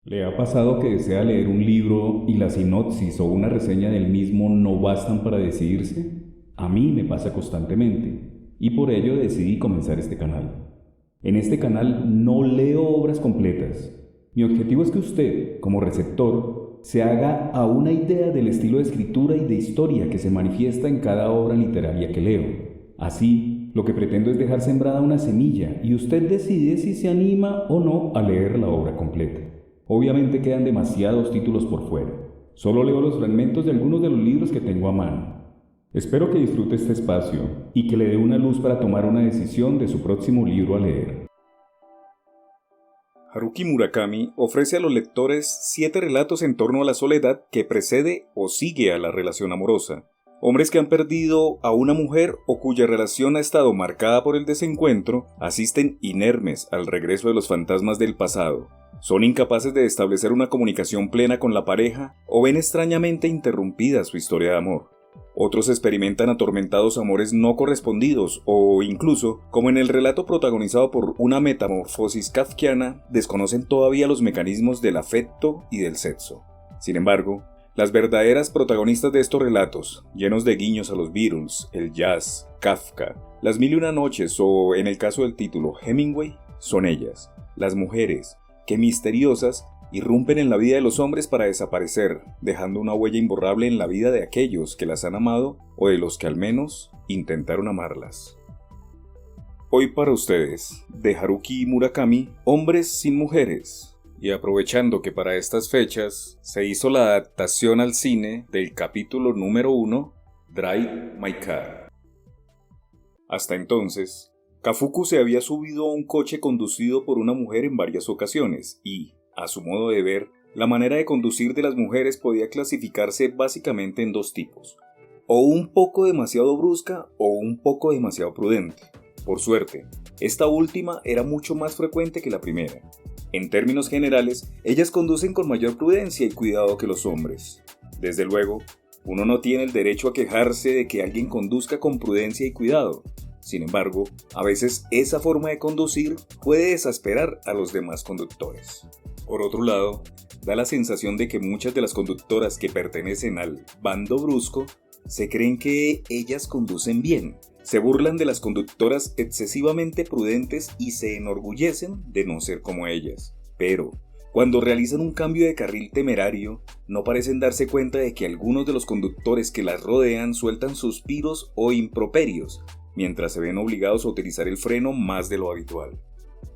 ¿Le ha pasado que desea leer un libro y la sinopsis o una reseña del mismo no bastan para decidirse? A mí me pasa constantemente y por ello decidí comenzar este canal. En este canal no leo obras completas. Mi objetivo es que usted, como receptor, se haga a una idea del estilo de escritura y de historia que se manifiesta en cada obra literaria que leo. Así, lo que pretendo es dejar sembrada una semilla y usted decide si se anima o no a leer la obra completa. Obviamente quedan demasiados títulos por fuera. Solo leo los fragmentos de algunos de los libros que tengo a mano. Espero que disfrute este espacio y que le dé una luz para tomar una decisión de su próximo libro a leer. Haruki Murakami ofrece a los lectores 7 relatos en torno a la soledad que precede o sigue a la relación amorosa. Hombres que han perdido a una mujer o cuya relación ha estado marcada por el desencuentro asisten inermes al regreso de los fantasmas del pasado. Son incapaces de establecer una comunicación plena con la pareja o ven extrañamente interrumpida su historia de amor. Otros experimentan atormentados amores no correspondidos o incluso, como en el relato protagonizado por una metamorfosis kafkiana, desconocen todavía los mecanismos del afecto y del sexo. Sin embargo, las verdaderas protagonistas de estos relatos, llenos de guiños a los Beatles, el jazz, Kafka, las mil y una noches o, en el caso del título, Hemingway, son ellas, las mujeres, que misteriosas irrumpen en la vida de los hombres para desaparecer, dejando una huella imborrable en la vida de aquellos que las han amado o de los que al menos intentaron amarlas. Hoy para ustedes, de Haruki Murakami, Hombres sin mujeres. Y aprovechando que para estas fechas se hizo la adaptación al cine del capítulo número 1, Drive My Car. Hasta entonces, Kafuku se había subido a un coche conducido por una mujer en varias ocasiones y, a su modo de ver, la manera de conducir de las mujeres podía clasificarse básicamente en 2 tipos: o un poco demasiado brusca o un poco demasiado prudente. Por suerte, esta última era mucho más frecuente que la primera. En términos generales, ellas conducen con mayor prudencia y cuidado que los hombres. Desde luego, uno no tiene el derecho a quejarse de que alguien conduzca con prudencia y cuidado. Sin embargo, a veces esa forma de conducir puede exasperar a los demás conductores. Por otro lado, da la sensación de que muchas de las conductoras que pertenecen al bando brusco se creen que ellas conducen bien. Se burlan de las conductoras excesivamente prudentes y se enorgullecen de no ser como ellas. Pero, cuando realizan un cambio de carril temerario, no parecen darse cuenta de que algunos de los conductores que las rodean sueltan suspiros o improperios, mientras se ven obligados a utilizar el freno más de lo habitual.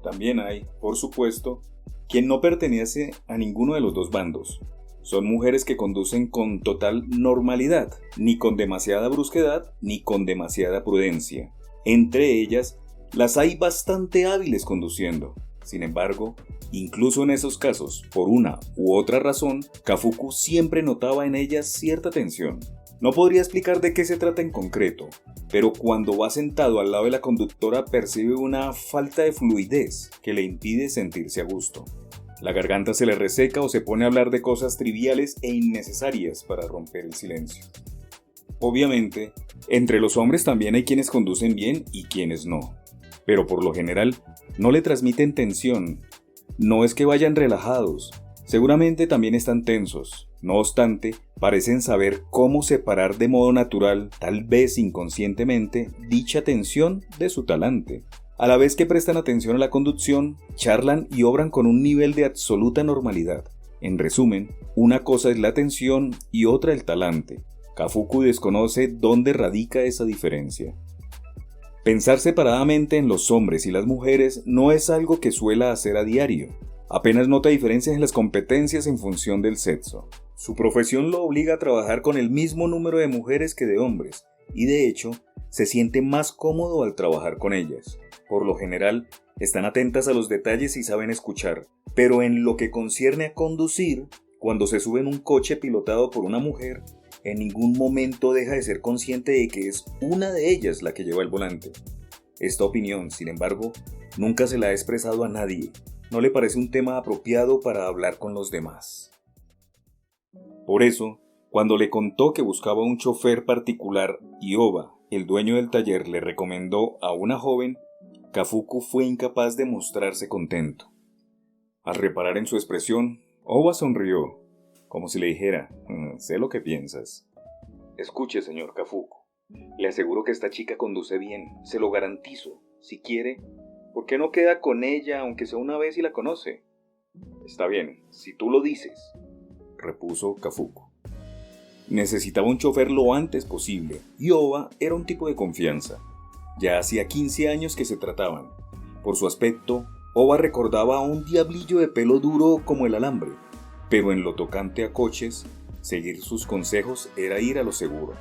También hay, por supuesto, quien no pertenece a ninguno de los 2 bandos. Son mujeres que conducen con total normalidad, ni con demasiada brusquedad, ni con demasiada prudencia. Entre ellas, las hay bastante hábiles conduciendo. Sin embargo, incluso en esos casos, por una u otra razón, Kafuku siempre notaba en ellas cierta tensión. No podría explicar de qué se trata en concreto, pero cuando va sentado al lado de la conductora percibe una falta de fluidez que le impide sentirse a gusto. La garganta se le reseca o se pone a hablar de cosas triviales e innecesarias para romper el silencio. Obviamente, entre los hombres también hay quienes conducen bien y quienes no, pero por lo general no le transmiten tensión. No es que vayan relajados, seguramente también están tensos. No obstante, parecen saber cómo separar de modo natural, tal vez inconscientemente, dicha tensión de su talante. A la vez que prestan atención a la conducción, charlan y obran con un nivel de absoluta normalidad. En resumen, una cosa es la atención y otra el talante. Kafuku desconoce dónde radica esa diferencia. Pensar separadamente en los hombres y las mujeres no es algo que suela hacer a diario. Apenas nota diferencias en las competencias en función del sexo. Su profesión lo obliga a trabajar con el mismo número de mujeres que de hombres, y de hecho, se siente más cómodo al trabajar con ellas. Por lo general, están atentas a los detalles y saben escuchar, pero en lo que concierne a conducir, cuando se sube en un coche pilotado por una mujer, en ningún momento deja de ser consciente de que es una de ellas la que lleva el volante. Esta opinión, sin embargo, nunca se la ha expresado a nadie. No le parece un tema apropiado para hablar con los demás. Por eso, cuando le contó que buscaba un chofer particular y Oba, el dueño del taller, le recomendó a una joven, Kafuku fue incapaz de mostrarse contento. Al reparar en su expresión, Oba sonrió, como si le dijera, sé lo que piensas. Escuche, señor Kafuku, le aseguro que esta chica conduce bien, se lo garantizo. Si quiere, ¿por qué no queda con ella aunque sea una vez y la conoce? Está bien, si tú lo dices, repuso Kafuku. Necesitaba un chofer lo antes posible, y Oba era un tipo de confianza. Ya hacía 15 años que se trataban. Por su aspecto, Oba recordaba a un diablillo de pelo duro como el alambre, pero en lo tocante a coches, seguir sus consejos era ir a lo seguro.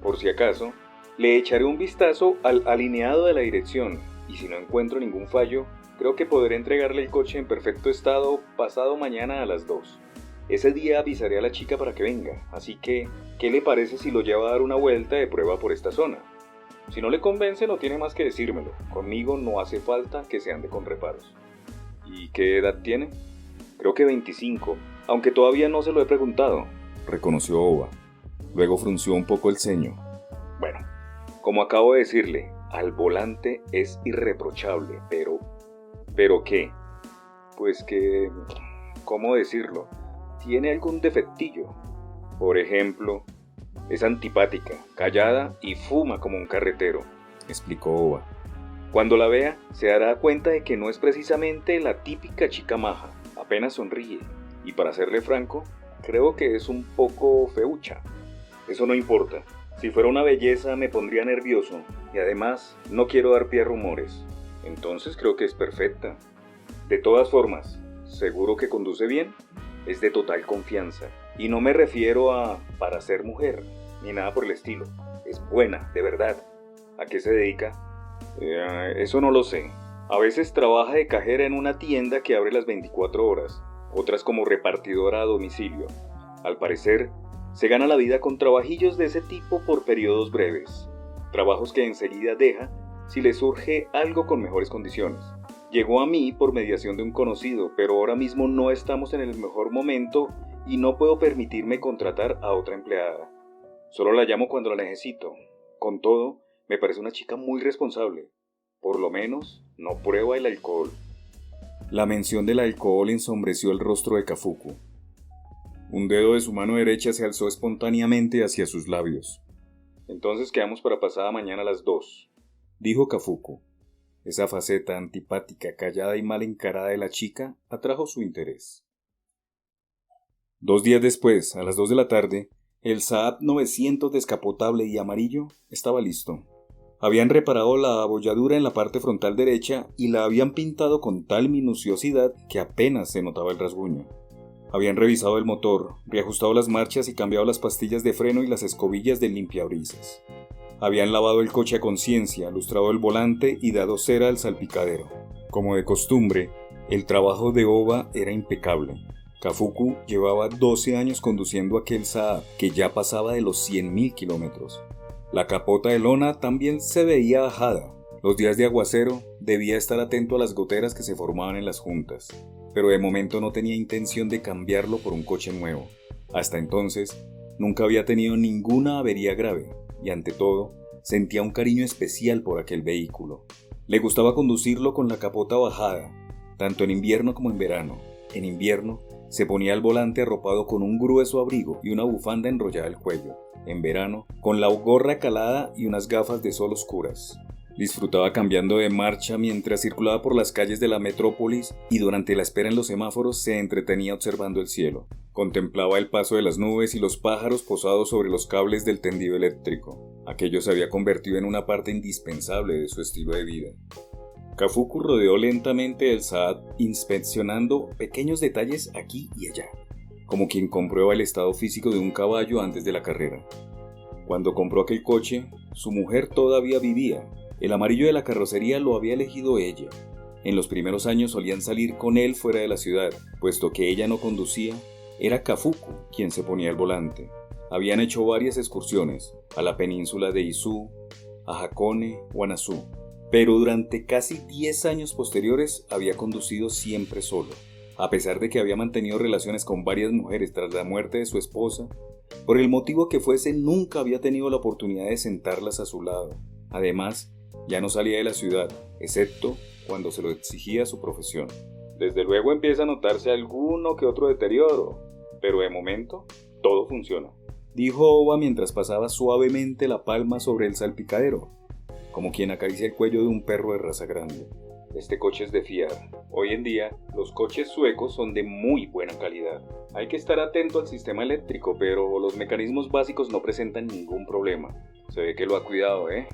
Por si acaso, le echaré un vistazo al alineado de la dirección, y si no encuentro ningún fallo, creo que podré entregarle el coche en perfecto estado pasado mañana a las 2. Ese día avisaré a la chica para que venga, así que, ¿qué le parece si lo lleva a dar una vuelta de prueba por esta zona? Si no le convence, no tiene más que decírmelo. Conmigo no hace falta que se ande con reparos. ¿Y qué edad tiene? Creo que 25, aunque todavía no se lo he preguntado, reconoció Oba. Luego frunció un poco el ceño. Bueno, como acabo de decirle, al volante es irreprochable, pero... ¿Pero qué? Pues que... ¿cómo decirlo? Tiene algún defectillo. Por ejemplo, es antipática, callada y fuma como un carretero, explicó Oba. Cuando la vea, se dará cuenta de que no es precisamente la típica chica maja, apenas sonríe, y para serle franco, creo que es un poco feucha. Eso no importa, si fuera una belleza me pondría nervioso, y además no quiero dar pie a rumores, entonces creo que es perfecta. De todas formas, ¿seguro que conduce bien? Es de total confianza, y no me refiero a para ser mujer, ni nada por el estilo. Es buena, de verdad. ¿A qué se dedica? Eso no lo sé. A veces trabaja de cajera en una tienda que abre las 24 horas, otras como repartidora a domicilio. Al parecer, se gana la vida con trabajillos de ese tipo por periodos breves. Trabajos que enseguida deja si le surge algo con mejores condiciones. Llegó a mí por mediación de un conocido, pero ahora mismo no estamos en el mejor momento y no puedo permitirme contratar a otra empleada. Solo la llamo cuando la necesito. Con todo, me parece una chica muy responsable. Por lo menos, no prueba el alcohol. La mención del alcohol ensombreció el rostro de Kafuku. Un dedo de su mano derecha se alzó espontáneamente hacia sus labios. Entonces quedamos para pasada mañana a las 2, dijo Kafuku. Esa faceta antipática, callada y mal encarada de la chica atrajo su interés. 2 días después, a las 2 de la tarde, el Saab 900 descapotable y amarillo estaba listo. Habían reparado la abolladura en la parte frontal derecha y la habían pintado con tal minuciosidad que apenas se notaba el rasguño. Habían revisado el motor, reajustado las marchas y cambiado las pastillas de freno y las escobillas del limpiabrisas. Habían lavado el coche a conciencia, lustrado el volante y dado cera al salpicadero. Como de costumbre, el trabajo de Oba era impecable. Kafuku llevaba 12 años conduciendo aquel Saab, que ya pasaba de los 100.000 kilómetros. La capota de lona también se veía ajada. Los días de aguacero debía estar atento a las goteras que se formaban en las juntas, pero de momento no tenía intención de cambiarlo por un coche nuevo. Hasta entonces, nunca había tenido ninguna avería grave, y ante todo, sentía un cariño especial por aquel vehículo. Le gustaba conducirlo con la capota bajada, tanto en invierno como en verano. En invierno, se ponía al volante arropado con un grueso abrigo y una bufanda enrollada al cuello. En verano, con la gorra calada y unas gafas de sol oscuras. Disfrutaba cambiando de marcha mientras circulaba por las calles de la metrópolis y durante la espera en los semáforos se entretenía observando el cielo. Contemplaba el paso de las nubes y los pájaros posados sobre los cables del tendido eléctrico. Aquello se había convertido en una parte indispensable de su estilo de vida. Kafuku rodeó lentamente el Saab, inspeccionando pequeños detalles aquí y allá, como quien comprueba el estado físico de un caballo antes de la carrera. Cuando compró aquel coche, su mujer todavía vivía. El amarillo de la carrocería lo había elegido ella. En los primeros años solían salir con él fuera de la ciudad, puesto que ella no conducía, era Kafuku quien se ponía al volante. Habían hecho varias excursiones, a la península de Izu, a Hakone o a Nasu, pero durante casi 10 años posteriores había conducido siempre solo. A pesar de que había mantenido relaciones con varias mujeres tras la muerte de su esposa, por el motivo que fuese nunca había tenido la oportunidad de sentarlas a su lado. Además, ya no salía de la ciudad, excepto cuando se lo exigía su profesión. Desde luego empieza a notarse alguno que otro deterioro, pero de momento todo funciona, dijo Oba mientras pasaba suavemente la palma sobre el salpicadero, como quien acaricia el cuello de un perro de raza grande. Este coche es de fiar. Hoy en día, los coches suecos son de muy buena calidad. Hay que estar atento al sistema eléctrico, pero los mecanismos básicos no presentan ningún problema. Se ve que lo ha cuidado, ¿eh?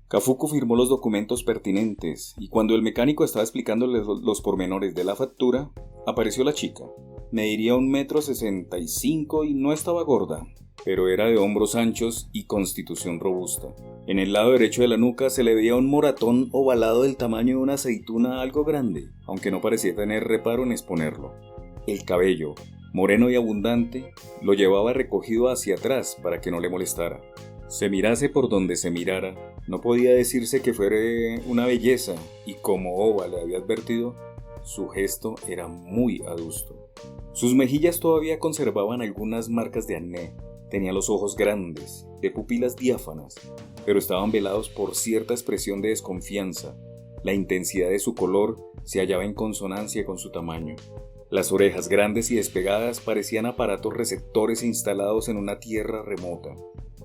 Kafuku firmó los documentos pertinentes, y cuando el mecánico estaba explicándole los pormenores de la factura, apareció la chica. Mediría 1,65 m y no estaba gorda, pero era de hombros anchos y constitución robusta. En el lado derecho de la nuca se le veía un moratón ovalado del tamaño de una aceituna algo grande, aunque no parecía tener reparo en exponerlo. El cabello, moreno y abundante, lo llevaba recogido hacia atrás para que no le molestara. Se mirase por donde se mirara, no podía decirse que fuera una belleza, y como Oba le había advertido, su gesto era muy adusto. Sus mejillas todavía conservaban algunas marcas de acné. Tenía los ojos grandes, de pupilas diáfanas, pero estaban velados por cierta expresión de desconfianza. La intensidad de su color se hallaba en consonancia con su tamaño. Las orejas grandes y despegadas parecían aparatos receptores instalados en una tierra remota.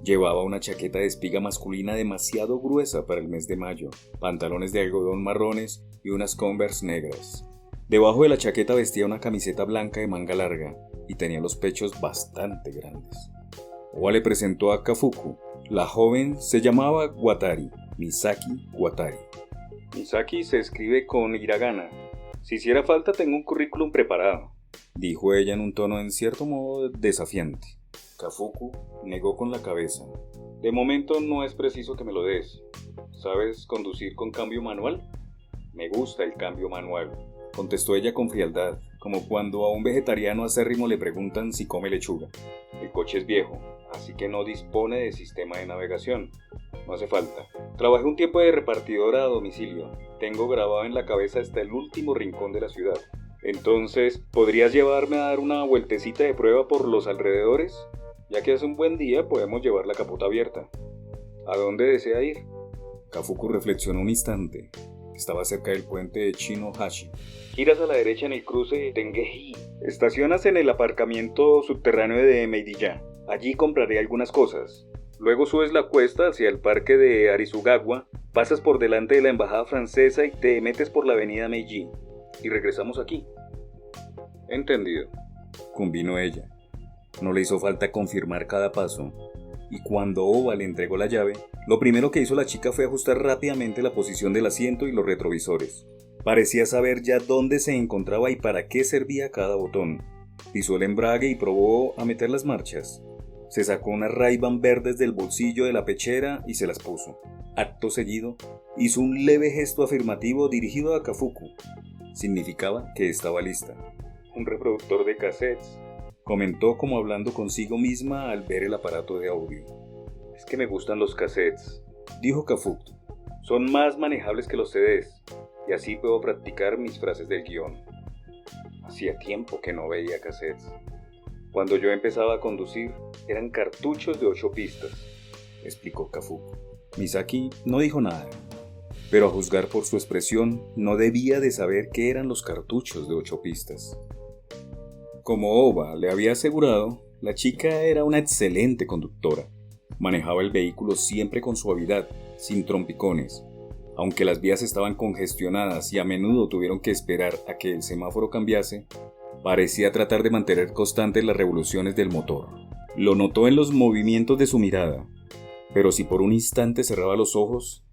Llevaba una chaqueta de espiga masculina demasiado gruesa para el mes de mayo, pantalones de algodón marrones y unas Converse negras. Debajo de la chaqueta vestía una camiseta blanca de manga larga y tenía los pechos bastante grandes. Oba le presentó a Kafuku. La joven se llamaba Watari, Misaki Watari. Misaki se escribe con hiragana. Si hiciera falta tengo un currículum preparado, dijo ella en un tono en cierto modo desafiante. Kafuku negó con la cabeza. De momento no es preciso que me lo des. ¿Sabes conducir con cambio manual? Me gusta el cambio manual, contestó ella con frialdad, como cuando a un vegetariano acérrimo le preguntan si come lechuga. El coche es viejo, así que no dispone de sistema de navegación. No hace falta. Trabajé un tiempo de repartidora a domicilio. Tengo grabado en la cabeza hasta el último rincón de la ciudad. Entonces, ¿podrías llevarme a dar una vueltecita de prueba por los alrededores? Ya que hace un buen día, podemos llevar la capota abierta. ¿A dónde desea ir? Kafuku reflexionó un instante. Estaba cerca del puente de Chinohashi. Giras a la derecha en el cruce de Tengeji. Estacionas en el aparcamiento subterráneo de Meidiya. Allí compraré algunas cosas. Luego subes la cuesta hacia el parque de Arisugawa, pasas por delante de la embajada francesa y te metes por la avenida Meiji. Y regresamos aquí. Entendido, convino ella. No le hizo falta confirmar cada paso, y cuando Oba le entregó la llave, lo primero que hizo la chica fue ajustar rápidamente la posición del asiento y los retrovisores. Parecía saber ya dónde se encontraba y para qué servía cada botón. Pisó el embrague y probó a meter las marchas. Se sacó unas Ray-Ban verdes del bolsillo de la pechera y se las puso. Acto seguido, hizo un leve gesto afirmativo dirigido a Kafuku. Significaba que estaba lista. Un reproductor de cassettes, comentó como hablando consigo misma al ver el aparato de audio. Es que me gustan los cassettes, dijo Kafuku. Son más manejables que los CDs, y así puedo practicar mis frases del guión. Hacía tiempo que no veía cassettes. Cuando yo empezaba a conducir, eran cartuchos de 8 pistas, explicó Kafuku. Misaki no dijo nada, pero a juzgar por su expresión, no debía de saber qué eran los cartuchos de 8 pistas. Como Oba le había asegurado, la chica era una excelente conductora. Manejaba el vehículo siempre con suavidad, sin trompicones. Aunque las vías estaban congestionadas y a menudo tuvieron que esperar a que el semáforo cambiase, parecía tratar de mantener constantes las revoluciones del motor. Lo notó en los movimientos de su mirada, pero si por un instante cerraba los ojos,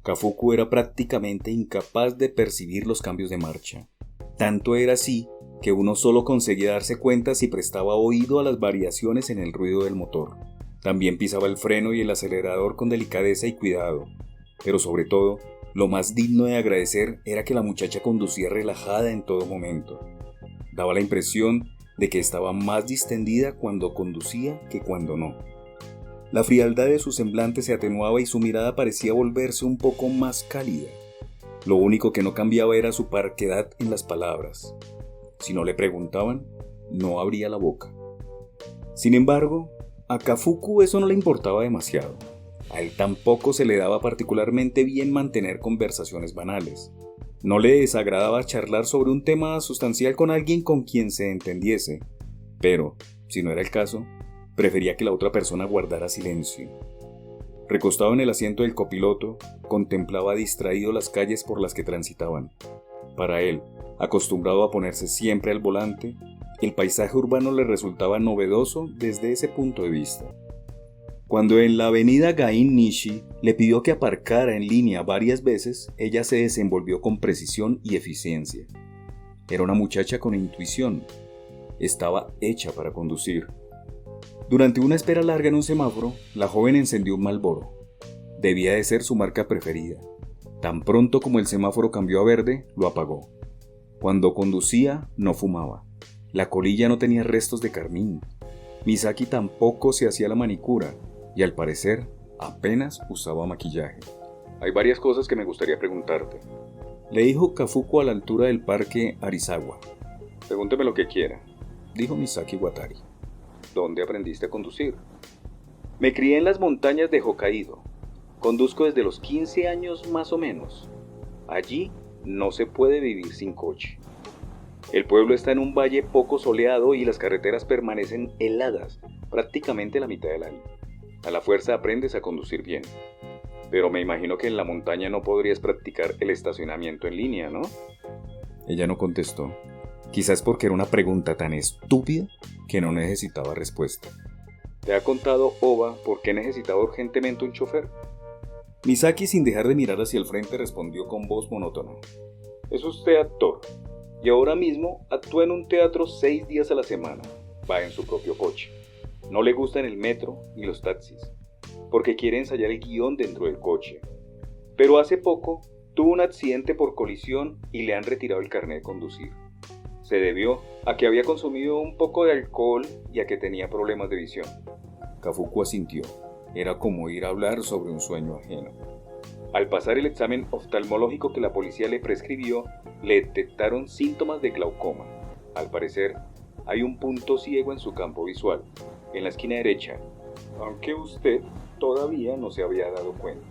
Kafuku era prácticamente incapaz de percibir los cambios de marcha. Tanto era así que uno solo conseguía darse cuenta si prestaba oído a las variaciones en el ruido del motor. También pisaba el freno y el acelerador con delicadeza y cuidado, pero sobre todo, lo más digno de agradecer era que la muchacha conducía relajada en todo momento. Daba la impresión de que estaba más distendida cuando conducía que cuando no. La frialdad de su semblante se atenuaba y su mirada parecía volverse un poco más cálida. Lo único que no cambiaba era su parquedad en las palabras. Si no le preguntaban, no abría la boca. Sin embargo, a Kafuku eso no le importaba demasiado. A él tampoco se le daba particularmente bien mantener conversaciones banales. No le desagradaba charlar sobre un tema sustancial con alguien con quien se entendiese, pero, si no era el caso, prefería que la otra persona guardara silencio. Recostado en el asiento del copiloto, contemplaba distraído las calles por las que transitaban. Para él, acostumbrado a ponerse siempre al volante, el paisaje urbano le resultaba novedoso desde ese punto de vista. Cuando en la avenida Gain Nishi le pidió que aparcara en línea varias veces, ella se desenvolvió con precisión y eficiencia. Era una muchacha con intuición. Estaba hecha para conducir. Durante una espera larga en un semáforo, la joven encendió un Marlboro. Debía de ser su marca preferida. Tan pronto como el semáforo cambió a verde, lo apagó. Cuando conducía, no fumaba. La colilla no tenía restos de carmín. Misaki tampoco se hacía la manicura y al parecer apenas usaba maquillaje. Hay varias cosas que me gustaría preguntarte, le dijo Kafuku a la altura del parque Arizawa. Pregúnteme lo que quiera, dijo Misaki Watari. ¿Dónde aprendiste a conducir? Me crié en las montañas de Hokkaido. Conduzco desde los 15 años más o menos. Allí no se puede vivir sin coche. El pueblo está en un valle poco soleado y las carreteras permanecen heladas prácticamente la mitad del año. A la fuerza aprendes a conducir bien. Pero me imagino que en la montaña no podrías practicar el estacionamiento en línea, ¿no? Ella no contestó. Quizás porque era una pregunta tan estúpida que no necesitaba respuesta. ¿Te ha contado Oba por qué necesitaba urgentemente un chofer? Misaki, sin dejar de mirar hacia el frente, respondió con voz monótona. Es usted actor, y ahora mismo actúa en un teatro 6 días a la semana. Va en su propio coche. No le gustan el metro ni los taxis, porque quiere ensayar el guión dentro del coche. Pero hace poco tuvo un accidente por colisión y le han retirado el carnet de conducir. Se debió a que había consumido un poco de alcohol y a que tenía problemas de visión. Kafuku asintió. Era como ir a hablar sobre un sueño ajeno. Al pasar el examen oftalmológico que la policía le prescribió, le detectaron síntomas de glaucoma. Al parecer, hay un punto ciego en su campo visual, en la esquina derecha, aunque usted todavía no se había dado cuenta.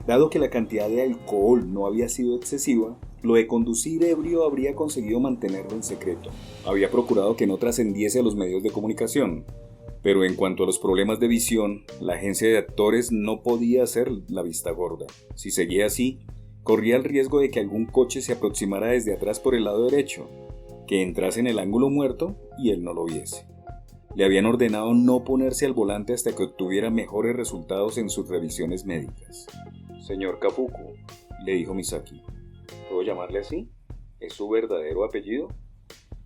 Dado que la cantidad de alcohol no había sido excesiva, lo de conducir ebrio habría conseguido mantenerlo en secreto. Había procurado que no trascendiese a los medios de comunicación. Pero en cuanto a los problemas de visión, la agencia de actores no podía hacer la vista gorda. Si seguía así, corría el riesgo de que algún coche se aproximara desde atrás por el lado derecho, que entrase en el ángulo muerto y él no lo viese. Le habían ordenado no ponerse al volante hasta que obtuviera mejores resultados en sus revisiones médicas. Señor Kafuku, le dijo Misaki. ¿Puedo llamarle así? ¿Es su verdadero apellido?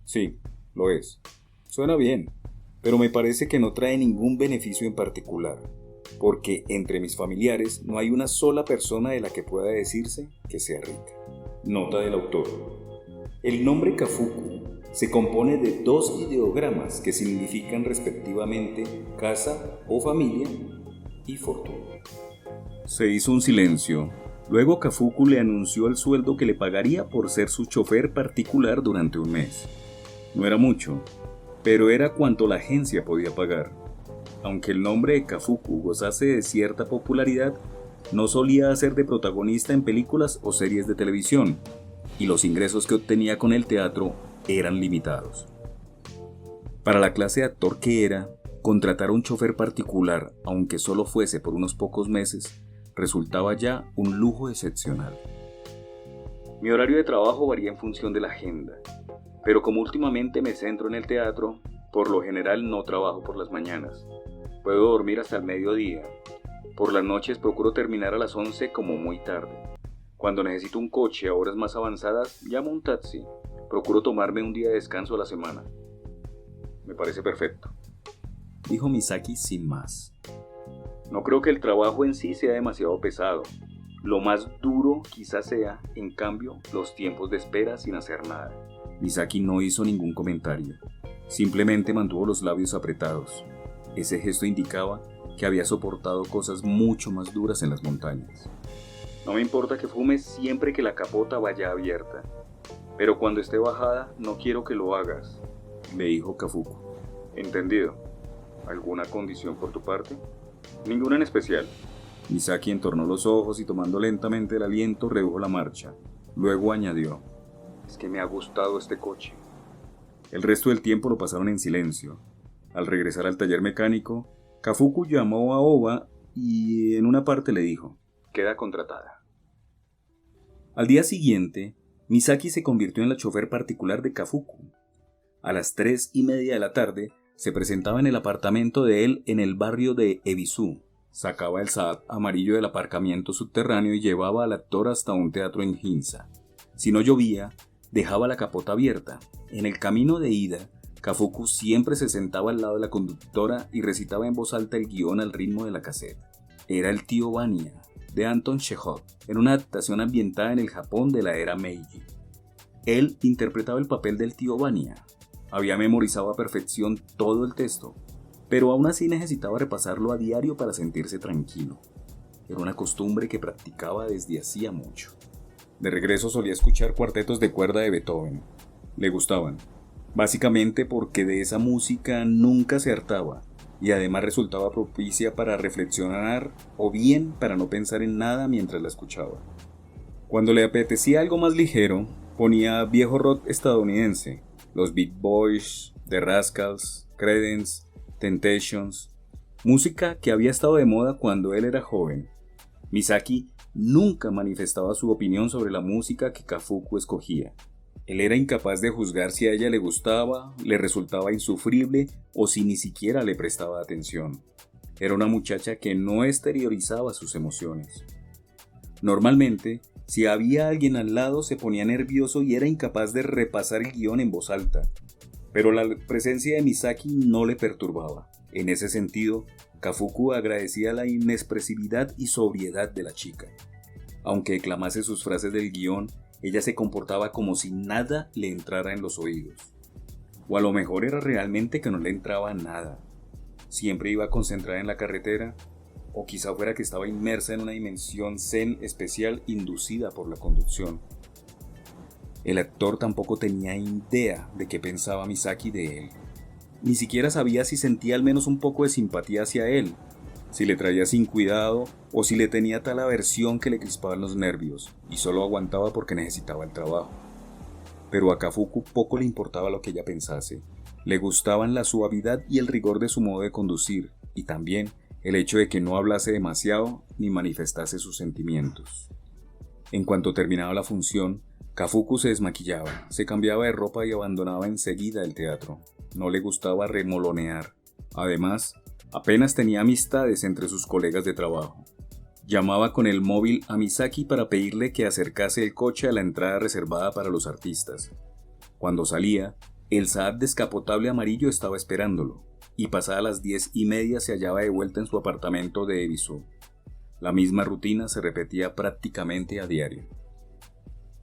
Sí, lo es. Suena bien. Pero me parece que no trae ningún beneficio en particular, porque entre mis familiares no hay una sola persona de la que pueda decirse que sea rica. Nota del autor. El nombre Kafuku se compone de 2 ideogramas que significan respectivamente casa o familia y fortuna. Se hizo un silencio. Luego Kafuku le anunció el sueldo que le pagaría por ser su chofer particular durante un mes. No era mucho, pero era cuanto la agencia podía pagar. Aunque el nombre de Kafuku gozase de cierta popularidad, no solía hacer de protagonista en películas o series de televisión, y los ingresos que obtenía con el teatro eran limitados. Para la clase de actor que era, contratar a un chofer particular, aunque solo fuese por unos pocos meses, resultaba ya un lujo excepcional. Mi horario de trabajo varía en función de la agenda. Pero como últimamente me centro en el teatro, por lo general no trabajo por las mañanas. Puedo dormir hasta el mediodía. Por las noches procuro terminar a las 11 como muy tarde. Cuando necesito un coche a horas más avanzadas, llamo un taxi. Procuro tomarme un día de descanso a la semana. Me parece perfecto, dijo Misaki sin más. No creo que el trabajo en sí sea demasiado pesado. Lo más duro quizás sea, en cambio, los tiempos de espera sin hacer nada. Misaki no hizo ningún comentario. Simplemente mantuvo los labios apretados. Ese gesto indicaba que había soportado cosas mucho más duras en las montañas. No me importa que fumes siempre que la capota vaya abierta, pero cuando esté bajada no quiero que lo hagas, le dijo Kafuku. Entendido. ¿Alguna condición por tu parte? Ninguna en especial. Misaki entornó los ojos y tomando lentamente el aliento redujo la marcha. Luego añadió: es que me ha gustado este coche. El resto del tiempo lo pasaron en silencio. Al regresar al taller mecánico, Kafuku llamó a Oba y en una parte le dijo: queda contratada. Al día siguiente, Misaki se convirtió en la chofer particular de Kafuku. A las 3:30 de la tarde, se presentaba en el apartamento de él en el barrio de Ebisu. Sacaba el Saab amarillo del aparcamiento subterráneo y llevaba al actor hasta un teatro en Ginza. Si no llovía, dejaba la capota abierta. En el camino de ida, Kafuku siempre se sentaba al lado de la conductora y recitaba en voz alta el guión al ritmo de la cassette. Era el tío Vanya, de Anton Chekhov, en una adaptación ambientada en el Japón de la era Meiji. Él interpretaba el papel del tío Vanya. Había memorizado a perfección todo el texto, pero aún así necesitaba repasarlo a diario para sentirse tranquilo. Era una costumbre que practicaba desde hacía mucho. De regreso solía escuchar cuartetos de cuerda de Beethoven. Le gustaban, básicamente porque de esa música nunca se hartaba y además resultaba propicia para reflexionar o bien para no pensar en nada mientras la escuchaba. Cuando le apetecía algo más ligero, ponía viejo rock estadounidense, los Beach Boys, The Rascals, Creedence, Temptations, música que había estado de moda cuando él era joven. Misaki nunca manifestaba su opinión sobre la música que Kafuku escogía. Él era incapaz de juzgar si a ella le gustaba, le resultaba insufrible o si ni siquiera le prestaba atención. Era una muchacha que no exteriorizaba sus emociones. Normalmente, si había alguien al lado se ponía nervioso y era incapaz de repasar el guión en voz alta. Pero la presencia de Misaki no le perturbaba. En ese sentido, Kafuku agradecía la inexpresividad y sobriedad de la chica. Aunque declamase sus frases del guión, ella se comportaba como si nada le entrara en los oídos. O a lo mejor era realmente que no le entraba nada. Siempre iba concentrada en la carretera, o quizá fuera que estaba inmersa en una dimensión zen especial inducida por la conducción. El actor tampoco tenía idea de qué pensaba Misaki de él. Ni siquiera sabía si sentía al menos un poco de simpatía hacia él, si le traía sin cuidado o si le tenía tal aversión que le crispaban los nervios y solo aguantaba porque necesitaba el trabajo. Pero a Kafuku poco le importaba lo que ella pensase. Le gustaban la suavidad y el rigor de su modo de conducir y también el hecho de que no hablase demasiado ni manifestase sus sentimientos. En cuanto terminaba la función, Kafuku se desmaquillaba, se cambiaba de ropa y abandonaba enseguida el teatro. No le gustaba remolonear. Además, apenas tenía amistades entre sus colegas de trabajo. Llamaba con el móvil a Misaki para pedirle que acercase el coche a la entrada reservada para los artistas. Cuando salía, el Saab descapotable amarillo estaba esperándolo, y pasadas las 10:30 se hallaba de vuelta en su apartamento de Ebisu. La misma rutina se repetía prácticamente a diario.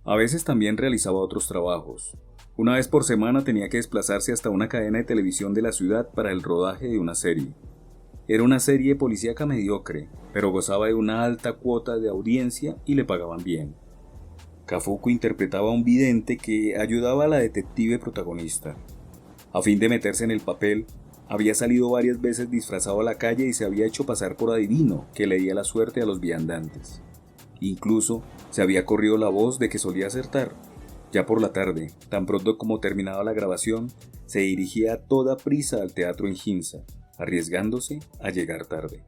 A veces también realizaba otros trabajos. Una vez por semana tenía que desplazarse hasta una cadena de televisión de la ciudad para el rodaje de una serie. Era una serie policíaca mediocre, pero gozaba de una alta cuota de audiencia y le pagaban bien. Kafuku interpretaba a un vidente que ayudaba a la detective protagonista. A fin de meterse en el papel, había salido varias veces disfrazado a la calle y se había hecho pasar por adivino que leía la suerte a los viandantes. Incluso se había corrido la voz de que solía acertar. Ya por la tarde, tan pronto como terminaba la grabación, se dirigía a toda prisa al teatro en Ginza, arriesgándose a llegar tarde.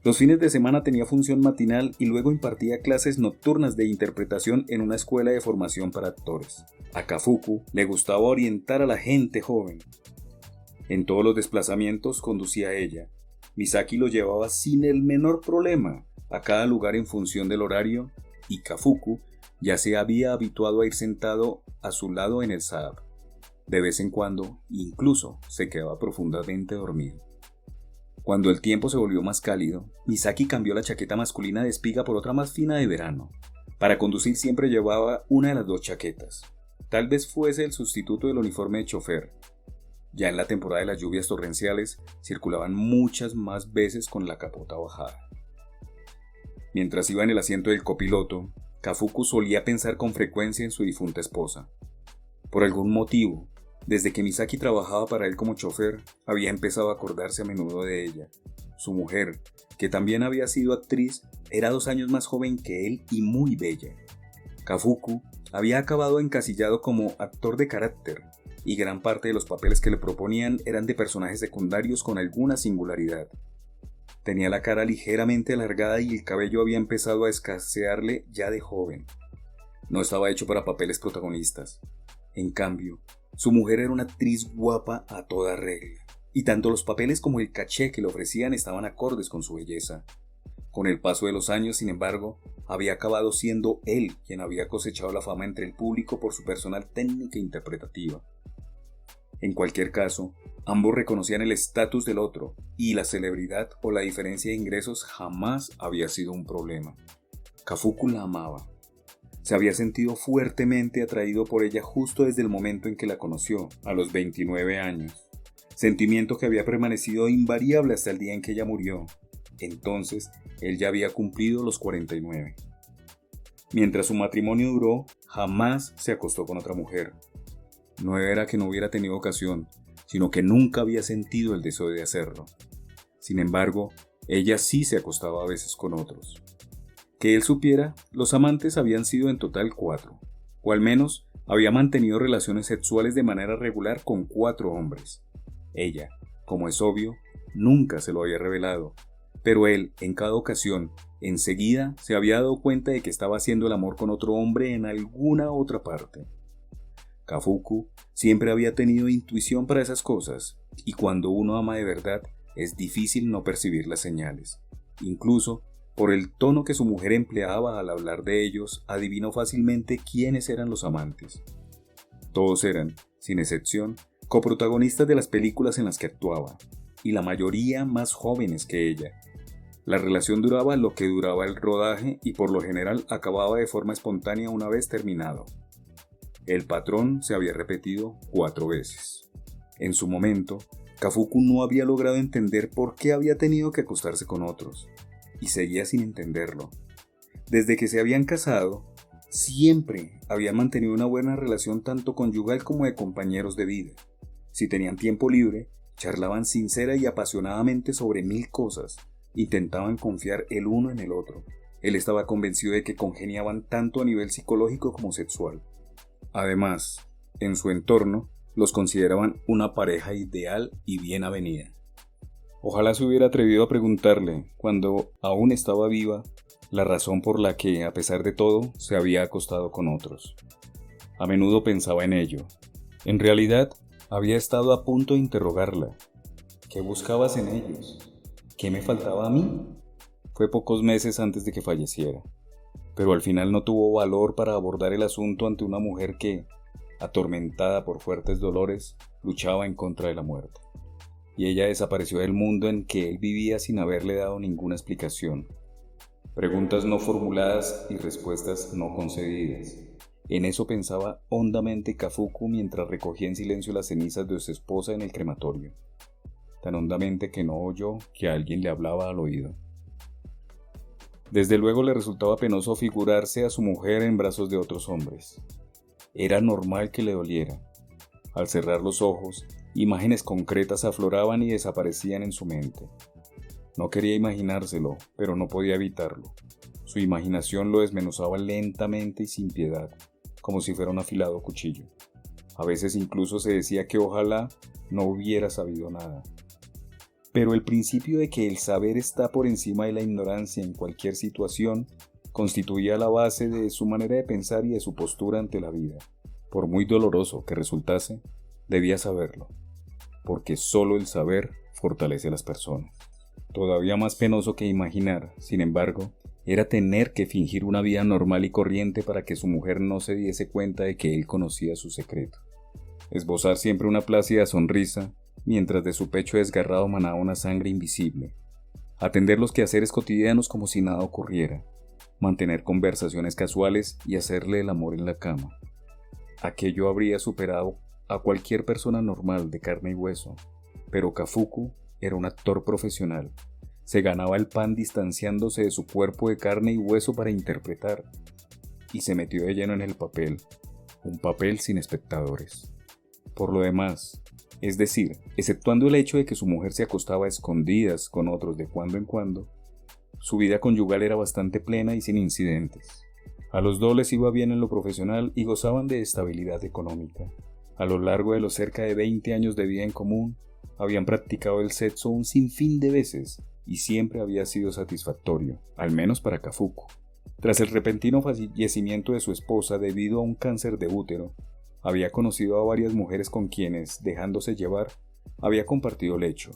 Los fines de semana tenía función matinal y luego impartía clases nocturnas de interpretación en una escuela de formación para actores. A Kafuku le gustaba orientar a la gente joven. En todos los desplazamientos conducía ella. Misaki lo llevaba sin el menor problema a cada lugar en función del horario y Kafuku ya se había habituado a ir sentado a su lado en el Saab. De vez en cuando, incluso, se quedaba profundamente dormido. Cuando el tiempo se volvió más cálido, Misaki cambió la chaqueta masculina de espiga por otra más fina de verano. Para conducir siempre llevaba una de las dos chaquetas. Tal vez fuese el sustituto del uniforme de chofer. Ya en la temporada de las lluvias torrenciales, circulaban muchas más veces con la capota bajada. Mientras iba en el asiento del copiloto, Kafuku solía pensar con frecuencia en su difunta esposa. Por algún motivo, desde que Misaki trabajaba para él como chofer, había empezado a acordarse a menudo de ella. Su mujer, que también había sido actriz, era 2 años más joven que él y muy bella. Kafuku había acabado encasillado como actor de carácter, y gran parte de los papeles que le proponían eran de personajes secundarios con alguna singularidad. Tenía la cara ligeramente alargada y el cabello había empezado a escasearle ya de joven. No estaba hecho para papeles protagonistas. En cambio, su mujer era una actriz guapa a toda regla, y tanto los papeles como el caché que le ofrecían estaban acordes con su belleza. Con el paso de los años, sin embargo, había acabado siendo él quien había cosechado la fama entre el público por su personal técnica e interpretativa. En cualquier caso, ambos reconocían el estatus del otro, y la celebridad o la diferencia de ingresos jamás había sido un problema. Kafuku la amaba. Se había sentido fuertemente atraído por ella justo desde el momento en que la conoció, a los 29 años. Sentimiento que había permanecido invariable hasta el día en que ella murió. Entonces, él ya había cumplido los 49. Mientras su matrimonio duró, jamás se acostó con otra mujer. No era que no hubiera tenido ocasión, sino que nunca había sentido el deseo de hacerlo. Sin embargo, ella sí se acostaba a veces con otros. Que él supiera, los amantes habían sido en total 4, o al menos había mantenido relaciones sexuales de manera regular con 4 hombres. Ella, como es obvio, nunca se lo había revelado, pero él, en cada ocasión, enseguida se había dado cuenta de que estaba haciendo el amor con otro hombre en alguna otra parte. Kafuku siempre había tenido intuición para esas cosas, y cuando uno ama de verdad, es difícil no percibir las señales. Incluso, por el tono que su mujer empleaba al hablar de ellos, adivinó fácilmente quiénes eran los amantes. Todos eran, sin excepción, coprotagonistas de las películas en las que actuaba, y la mayoría más jóvenes que ella. La relación duraba lo que duraba el rodaje y por lo general acababa de forma espontánea una vez terminado. El patrón se había repetido 4 veces. En su momento, Kafuku no había logrado entender por qué había tenido que acostarse con otros, y seguía sin entenderlo. Desde que se habían casado, siempre habían mantenido una buena relación tanto conyugal como de compañeros de vida. Si tenían tiempo libre, charlaban sincera y apasionadamente sobre 1000 cosas, intentaban confiar el uno en el otro. Él estaba convencido de que congeniaban tanto a nivel psicológico como sexual. Además, en su entorno, los consideraban una pareja ideal y bien avenida. Ojalá se hubiera atrevido a preguntarle, cuando aún estaba viva, la razón por la que, a pesar de todo, se había acostado con otros. A menudo pensaba en ello. En realidad, había estado a punto de interrogarla. ¿Qué buscabas en ellos? ¿Qué me faltaba a mí? Fue pocos meses antes de que falleciera, pero al final no tuvo valor para abordar el asunto ante una mujer que, atormentada por fuertes dolores, luchaba en contra de la muerte. Y ella desapareció del mundo en que él vivía sin haberle dado ninguna explicación. Preguntas no formuladas y respuestas no concedidas. En eso pensaba hondamente Kafuku mientras recogía en silencio las cenizas de su esposa en el crematorio. Tan hondamente que no oyó que alguien le hablaba al oído. Desde luego le resultaba penoso figurarse a su mujer en brazos de otros hombres. Era normal que le doliera. Al cerrar los ojos, imágenes concretas afloraban y desaparecían en su mente. No quería imaginárselo, pero no podía evitarlo. Su imaginación lo desmenuzaba lentamente y sin piedad, como si fuera un afilado cuchillo. A veces incluso se decía que ojalá no hubiera sabido nada. Pero el principio de que el saber está por encima de la ignorancia en cualquier situación constituía la base de su manera de pensar y de su postura ante la vida. Por muy doloroso que resultase, debía saberlo, porque solo el saber fortalece a las personas. Todavía más penoso que imaginar, sin embargo, era tener que fingir una vida normal y corriente para que su mujer no se diese cuenta de que él conocía su secreto. Esbozar siempre una plácida sonrisa, mientras de su pecho desgarrado manaba una sangre invisible. Atender los quehaceres cotidianos como si nada ocurriera. Mantener conversaciones casuales y hacerle el amor en la cama. Aquello habría superado a cualquier persona normal de carne y hueso, pero Kafuku era un actor profesional. Se ganaba el pan distanciándose de su cuerpo de carne y hueso para interpretar, y se metió de lleno en el papel, un papel sin espectadores. Por lo demás, es decir, exceptuando el hecho de que su mujer se acostaba a escondidas con otros de cuando en cuando, su vida conyugal era bastante plena y sin incidentes. A los dos les iba bien en lo profesional y gozaban de estabilidad económica. A lo largo de los cerca de 20 años de vida en común, habían practicado el sexo un sinfín de veces y siempre había sido satisfactorio, al menos para Kafuku. Tras el repentino fallecimiento de su esposa debido a un cáncer de útero, había conocido a varias mujeres con quienes, dejándose llevar, había compartido lecho,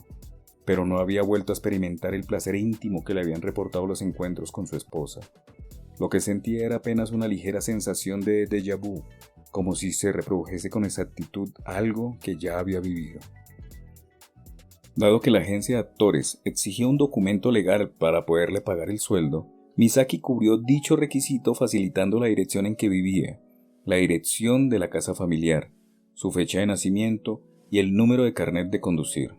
pero no había vuelto a experimentar el placer íntimo que le habían reportado los encuentros con su esposa. Lo que sentía era apenas una ligera sensación de déjà vu, como si se reprodujese con exactitud algo que ya había vivido. Dado que la agencia de actores exigía un documento legal para poderle pagar el sueldo, Misaki cubrió dicho requisito facilitando la dirección en que vivía, la dirección de la casa familiar, su fecha de nacimiento y el número de carnet de conducir.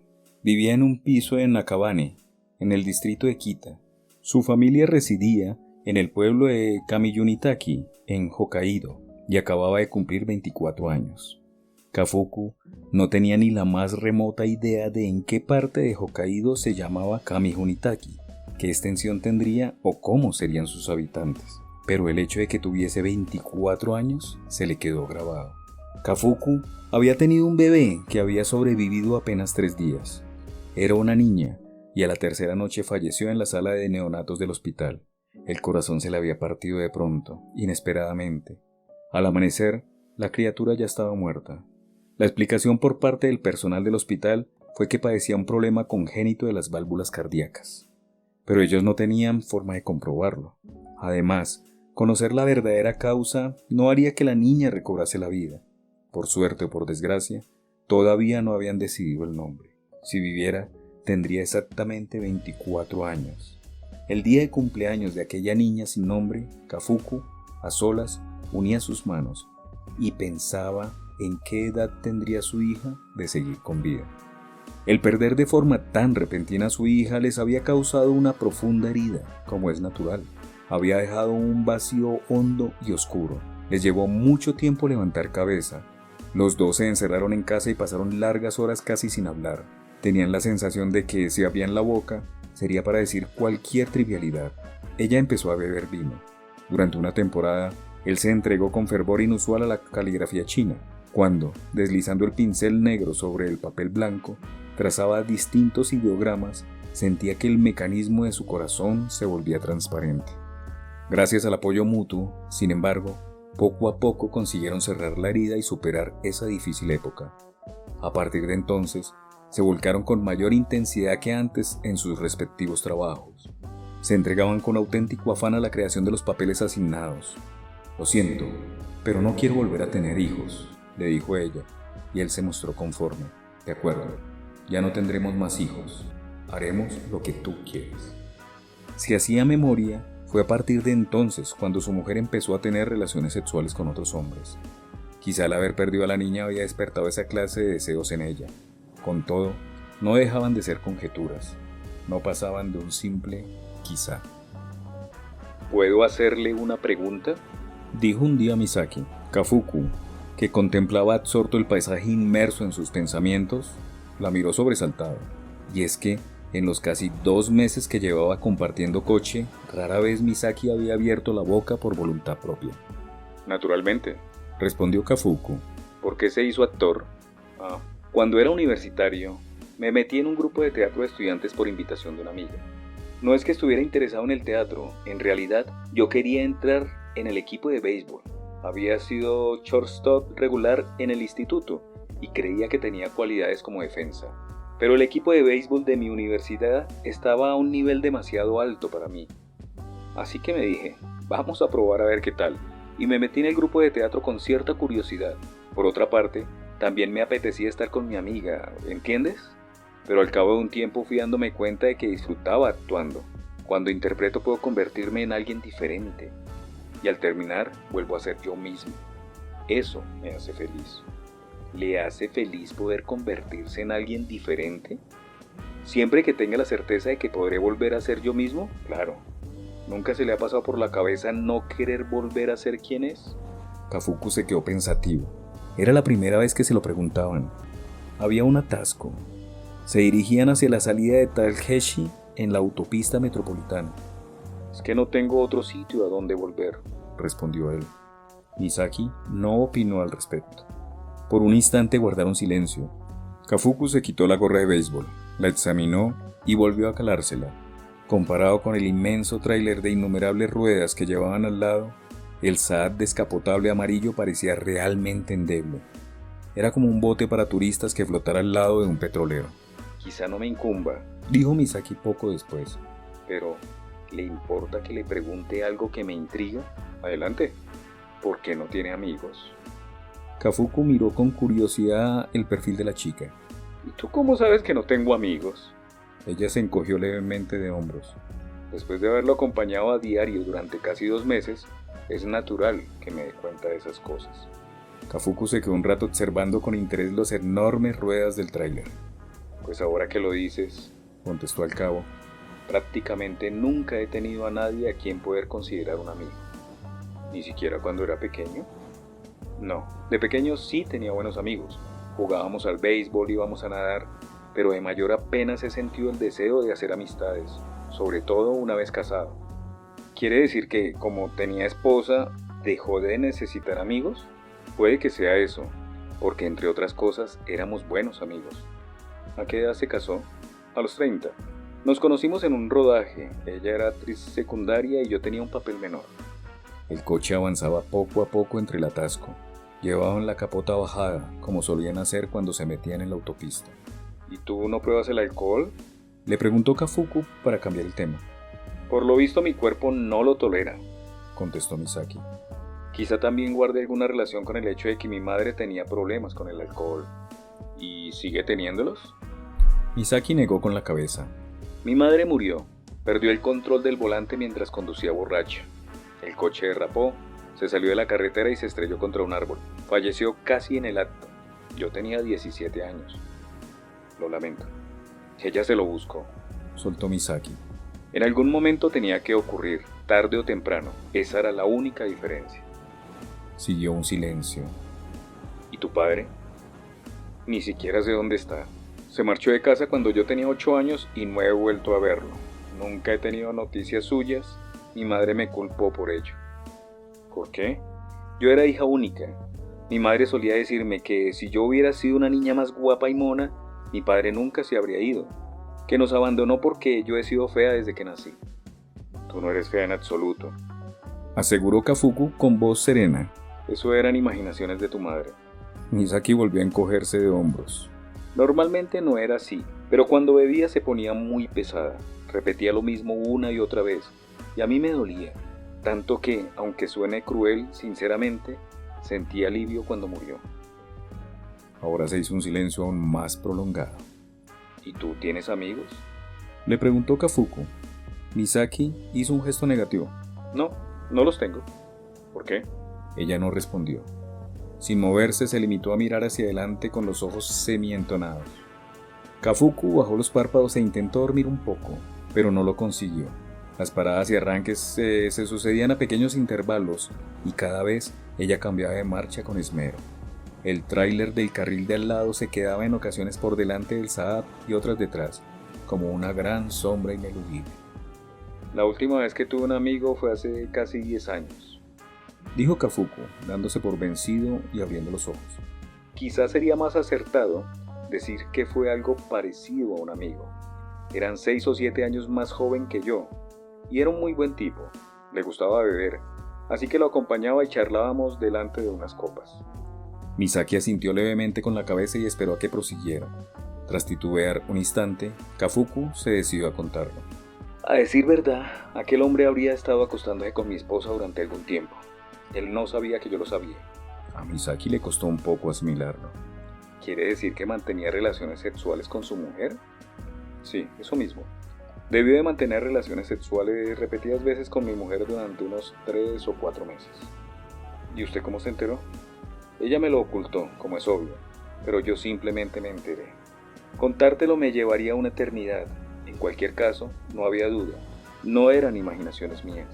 Vivía en un piso en Nakabane, en el distrito de Kita. Su familia residía en el pueblo de Kamiyunitaki, en Hokkaido, y acababa de cumplir 24 años. Kafuku no tenía ni la más remota idea de en qué parte de Hokkaido se llamaba Kamiyunitaki, qué extensión tendría o cómo serían sus habitantes, pero el hecho de que tuviese 24 años se le quedó grabado. Kafuku había tenido un bebé que había sobrevivido apenas 3 días. Era una niña y a la tercera noche falleció en la sala de neonatos del hospital. El corazón se le había partido de pronto, inesperadamente. Al amanecer, la criatura ya estaba muerta. La explicación por parte del personal del hospital fue que padecía un problema congénito de las válvulas cardíacas, pero ellos no tenían forma de comprobarlo. Además, conocer la verdadera causa no haría que la niña recobrase la vida. Por suerte o por desgracia, todavía no habían decidido el nombre. Si viviera, tendría exactamente 24 años. El día de cumpleaños de aquella niña sin nombre, Kafuku, a solas, unía sus manos y pensaba en qué edad tendría su hija de seguir con vida. El perder de forma tan repentina a su hija les había causado una profunda herida, como es natural. Había dejado un vacío hondo y oscuro. Les llevó mucho tiempo levantar cabeza. Los dos se encerraron en casa y pasaron largas horas casi sin hablar. Tenían la sensación de que si abrían la boca, sería para decir cualquier trivialidad. Ella empezó a beber vino. Durante una temporada, él se entregó con fervor inusual a la caligrafía china, cuando, deslizando el pincel negro sobre el papel blanco, trazaba distintos ideogramas, sentía que el mecanismo de su corazón se volvía transparente. Gracias al apoyo mutuo, sin embargo, poco a poco consiguieron cerrar la herida y superar esa difícil época. A partir de entonces, se volcaron con mayor intensidad que antes en sus respectivos trabajos. Se entregaban con auténtico afán a la creación de los papeles asignados. «Lo siento, pero no quiero volver a tener hijos», le dijo ella, y él se mostró conforme. «De acuerdo, ya no tendremos más hijos. Haremos lo que tú quieres». Si hacía memoria, fue a partir de entonces cuando su mujer empezó a tener relaciones sexuales con otros hombres. Quizá al haber perdido a la niña había despertado esa clase de deseos en ella. Con todo, no dejaban de ser conjeturas. No pasaban de un simple quizá. ¿Puedo hacerle una pregunta?, dijo un día Misaki. Kafuku, que contemplaba absorto el paisaje inmerso en sus pensamientos, la miró sobresaltado. Y es que, en los casi 2 meses que llevaba compartiendo coche, rara vez Misaki había abierto la boca por voluntad propia. Naturalmente, respondió Kafuku. ¿Por qué se hizo actor? Cuando era universitario, me metí en un grupo de teatro de estudiantes por invitación de una amiga. No es que estuviera interesado en el teatro, en realidad yo quería entrar en el equipo de béisbol. Había sido shortstop regular en el instituto y creía que tenía cualidades como defensa. Pero el equipo de béisbol de mi universidad estaba a un nivel demasiado alto para mí. Así que me dije, vamos a probar a ver qué tal. Y me metí en el grupo de teatro con cierta curiosidad. Por otra parte, también me apetecía estar con mi amiga, ¿entiendes? Pero al cabo de un tiempo fui dándome cuenta de que disfrutaba actuando. Cuando interpreto puedo convertirme en alguien diferente. Y al terminar, vuelvo a ser yo mismo. Eso me hace feliz. ¿Le hace feliz poder convertirse en alguien diferente? Siempre que tenga la certeza de que podré volver a ser yo mismo, claro. ¿Nunca se le ha pasado por la cabeza no querer volver a ser quien es? Kafuku se quedó pensativo. Era la primera vez que se lo preguntaban. Había un atasco. Se dirigían hacia la salida de Takeshi en la autopista metropolitana. Es que no tengo otro sitio a donde volver. respondió él. Misaki no opinó al respecto. Por un instante guardaron silencio. Kafuku se quitó la gorra de béisbol, la examinó y volvió a calársela. Comparado con el inmenso tráiler de innumerables ruedas que llevaban al lado, el Saab descapotable amarillo parecía realmente endeble. Era como un bote para turistas que flotara al lado de un petrolero. Quizá no me incumba, Dijo Misaki poco después. pero ¿le importa que le pregunte algo que me intriga? Adelante. ¿Por qué no tiene amigos? Kafuku miró con curiosidad el perfil de la chica. ¿Y tú cómo sabes que no tengo amigos? Ella se encogió levemente de hombros. Después de haberlo acompañado a diario durante casi 2 meses, es natural que me dé cuenta de esas cosas. Kafuku se quedó un rato observando con interés las enormes ruedas del tráiler. Pues ahora que lo dices, Contestó al cabo. prácticamente nunca he tenido a nadie a quien poder considerar un amigo. Ni siquiera cuando era pequeño. No, de pequeño sí tenía buenos amigos. Jugábamos al béisbol, íbamos a nadar, pero de mayor apenas he sentido el deseo de hacer amistades, sobre todo una vez casado. ¿Quiere decir que, como tenía esposa, dejó de necesitar amigos? Puede que sea eso, porque entre otras cosas éramos buenos amigos. ¿A qué edad se casó? A los 30. Nos conocimos en un rodaje. Ella era actriz secundaria y yo tenía un papel menor. El coche avanzaba poco a poco entre el atasco. Llevaban la capota bajada, como solían hacer cuando se metían en la autopista. ¿Y tú no pruebas el alcohol? Le preguntó Kafuku para cambiar el tema. Por lo visto mi cuerpo no lo tolera. Contestó Misaki. Quizá también guarde alguna relación con el hecho de que mi madre tenía problemas con el alcohol. ¿Y sigue teniéndolos? Misaki negó con la cabeza. Mi madre murió. Perdió el control del volante mientras conducía borracha. El coche derrapó, se salió de la carretera y se estrelló contra un árbol. Falleció casi en el acto. Yo tenía 17 años. Lo lamento. Ella se lo buscó. Soltó Misaki. En algún momento tenía que ocurrir, tarde o temprano. Esa era la única diferencia. Siguió un silencio. ¿Y tu padre? Ni siquiera sé dónde está. Se marchó de casa cuando yo tenía 8 años y no he vuelto a verlo. Nunca he tenido noticias suyas. Mi madre me culpó por ello. ¿Por qué? Yo era hija única. Mi madre solía decirme que si yo hubiera sido una niña más guapa y mona, mi padre nunca se habría ido. Que nos abandonó porque yo he sido fea desde que nací. Tú no eres fea en absoluto. Aseguró Kafuku con voz serena. Eso eran imaginaciones de tu madre. Misaki volvió a encogerse de hombros. Normalmente no era así, pero cuando bebía se ponía muy pesada. Repetía lo mismo una y otra vez, y a mí me dolía. Tanto que, aunque suene cruel, sinceramente, sentí alivio cuando murió. Ahora se hizo un silencio aún más prolongado. ¿Y tú tienes amigos? Le preguntó Kafuku. Misaki hizo un gesto negativo. No, no los tengo. ¿Por qué? Ella no respondió. Sin moverse se limitó a mirar hacia adelante con los ojos semientonados. Kafuku bajó los párpados e intentó dormir un poco, pero no lo consiguió. Las paradas y arranques se sucedían a pequeños intervalos y cada vez ella cambiaba de marcha con esmero. El tráiler del carril de al lado se quedaba en ocasiones por delante del Saab y otras detrás, como una gran sombra ineludible. La última vez que tuve un amigo fue hace casi 10 años. Dijo Kafuku, dándose por vencido y abriendo los ojos. Quizás sería más acertado decir que fue algo parecido a un amigo. Eran 6 o 7 años más joven que yo, y era un muy buen tipo. Le gustaba beber, así que lo acompañaba y charlábamos delante de unas copas. Misaki asintió levemente con la cabeza y esperó a que prosiguiera. Tras titubear un instante, Kafuku se decidió a contarlo. A decir verdad, aquel hombre habría estado acostándose con mi esposa durante algún tiempo. Él no sabía que yo lo sabía. A Misaki le costó un poco asimilarlo. ¿Quiere decir que mantenía relaciones sexuales con su mujer? Sí, eso mismo. Debió de mantener relaciones sexuales repetidas veces con mi mujer durante unos 3 o 4 meses. ¿Y usted cómo se enteró? Ella me lo ocultó, como es obvio, pero yo simplemente me enteré. Contártelo me llevaría una eternidad. En cualquier caso, no había duda. No eran imaginaciones mías.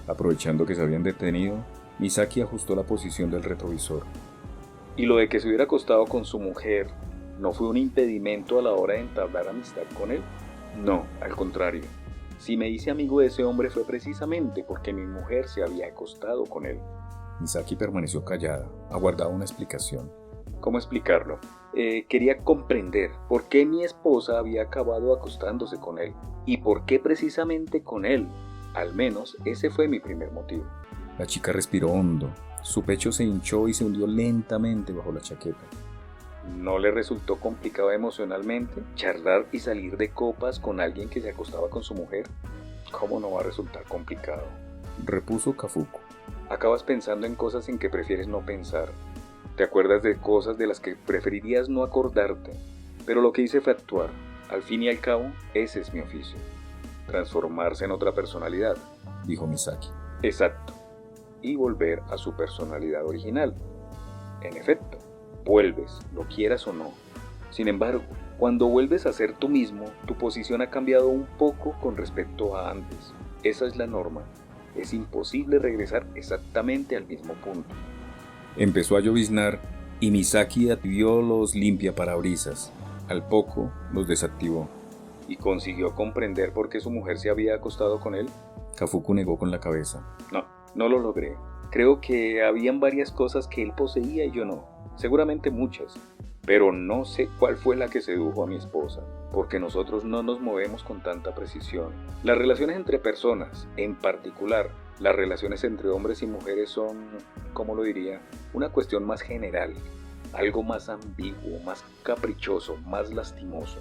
Aprovechando que se habían detenido, Misaki ajustó la posición del retrovisor. ¿Y lo de que se hubiera acostado con su mujer no fue un impedimento a la hora de entablar amistad con él? No, al contrario. Si me hice amigo de ese hombre fue precisamente porque mi mujer se había acostado con él. Misaki permaneció callada, aguardaba una explicación. ¿Cómo explicarlo? Quería comprender por qué mi esposa había acabado acostándose con él y por qué precisamente con él. Al menos ese fue mi primer motivo. La chica respiró hondo. Su pecho se hinchó y se hundió lentamente bajo la chaqueta. ¿No le resultó complicado emocionalmente charlar y salir de copas con alguien que se acostaba con su mujer? ¿Cómo no va a resultar complicado? Repuso Kafuku. Acabas pensando en cosas en que prefieres no pensar. Te acuerdas de cosas de las que preferirías no acordarte. Pero lo que hice fue actuar. Al fin y al cabo, ese es mi oficio. Transformarse en otra personalidad, dijo Misaki. Exacto. Y volver a su personalidad original. En efecto, vuelves, lo quieras o no. Sin embargo, cuando vuelves a ser tú mismo, tu posición ha cambiado un poco con respecto a antes. Esa es la norma. Es imposible regresar exactamente al mismo punto. Empezó a lloviznar y Misaki activó los limpiaparabrisas. Al poco los desactivó. ¿Y consiguió comprender por qué su mujer se había acostado con él? Kafuku negó con la cabeza. No lo logré. Creo que habían varias cosas que él poseía y yo no. Seguramente muchas. Pero no sé cuál fue la que sedujo a mi esposa, porque nosotros no nos movemos con tanta precisión. Las relaciones entre personas, en particular, las relaciones entre hombres y mujeres son, ¿cómo lo diría?, una cuestión más general, algo más ambiguo, más caprichoso, más lastimoso.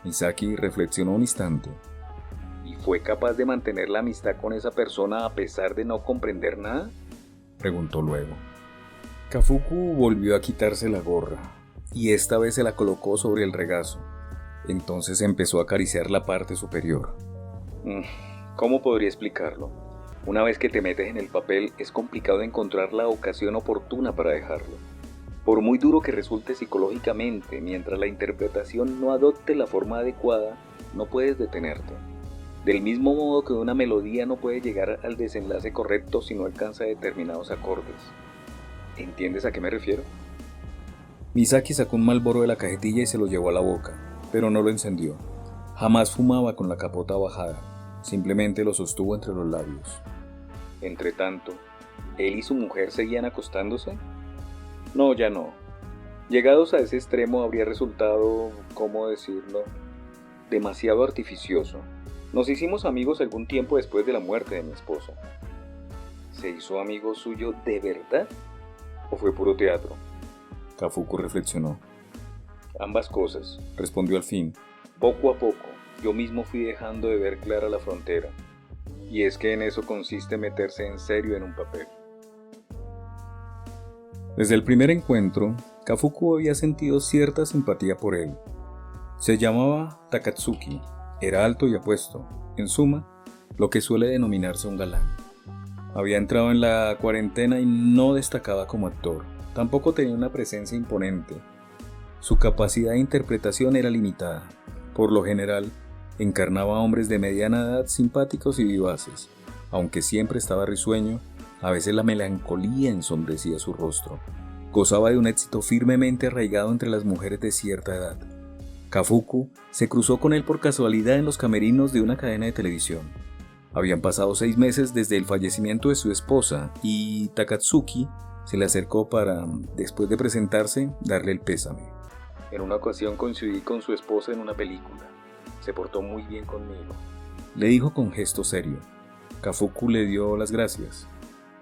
Misaki reflexionó un instante. ¿Y fue capaz de mantener la amistad con esa persona a pesar de no comprender nada? Preguntó luego. Kafuku volvió a quitarse la gorra, y esta vez se la colocó sobre el regazo. Entonces empezó a acariciar la parte superior. ¿Cómo podría explicarlo? Una vez que te metes en el papel, es complicado encontrar la ocasión oportuna para dejarlo. Por muy duro que resulte psicológicamente, mientras la interpretación no adopte la forma adecuada, no puedes detenerte. Del mismo modo que una melodía no puede llegar al desenlace correcto si no alcanza determinados acordes. ¿Entiendes a qué me refiero? Misaki sacó un Marlboro de la cajetilla y se lo llevó a la boca, pero no lo encendió. Jamás fumaba con la capota bajada, simplemente lo sostuvo entre los labios. Entretanto, ¿él y su mujer seguían acostándose? No, ya no. Llegados a ese extremo habría resultado, ¿cómo decirlo?, demasiado artificioso. Nos hicimos amigos algún tiempo después de la muerte de mi esposa. ¿Se hizo amigo suyo de verdad? ¿O fue puro teatro? Kafuku reflexionó. Ambas cosas, respondió al fin. Poco a poco, yo mismo fui dejando de ver clara la frontera. Y es que en eso consiste meterse en serio en un papel. Desde el primer encuentro, Kafuku había sentido cierta simpatía por él. Se llamaba Takatsuki, era alto y apuesto, en suma, lo que suele denominarse un galán. Había entrado en la cuarentena y no destacaba como actor, tampoco tenía una presencia imponente. Su capacidad de interpretación era limitada. Por lo general, encarnaba a hombres de mediana edad simpáticos y vivaces, aunque siempre estaba risueño. A veces la melancolía ensombrecía su rostro. Gozaba de un éxito firmemente arraigado entre las mujeres de cierta edad. Kafuku se cruzó con él por casualidad en los camerinos de una cadena de televisión. Habían pasado 6 meses desde el fallecimiento de su esposa y Takatsuki se le acercó para, después de presentarse, darle el pésame. En una ocasión coincidí con su esposa en una película. Se portó muy bien conmigo, le dijo con gesto serio. Kafuku le dio las gracias.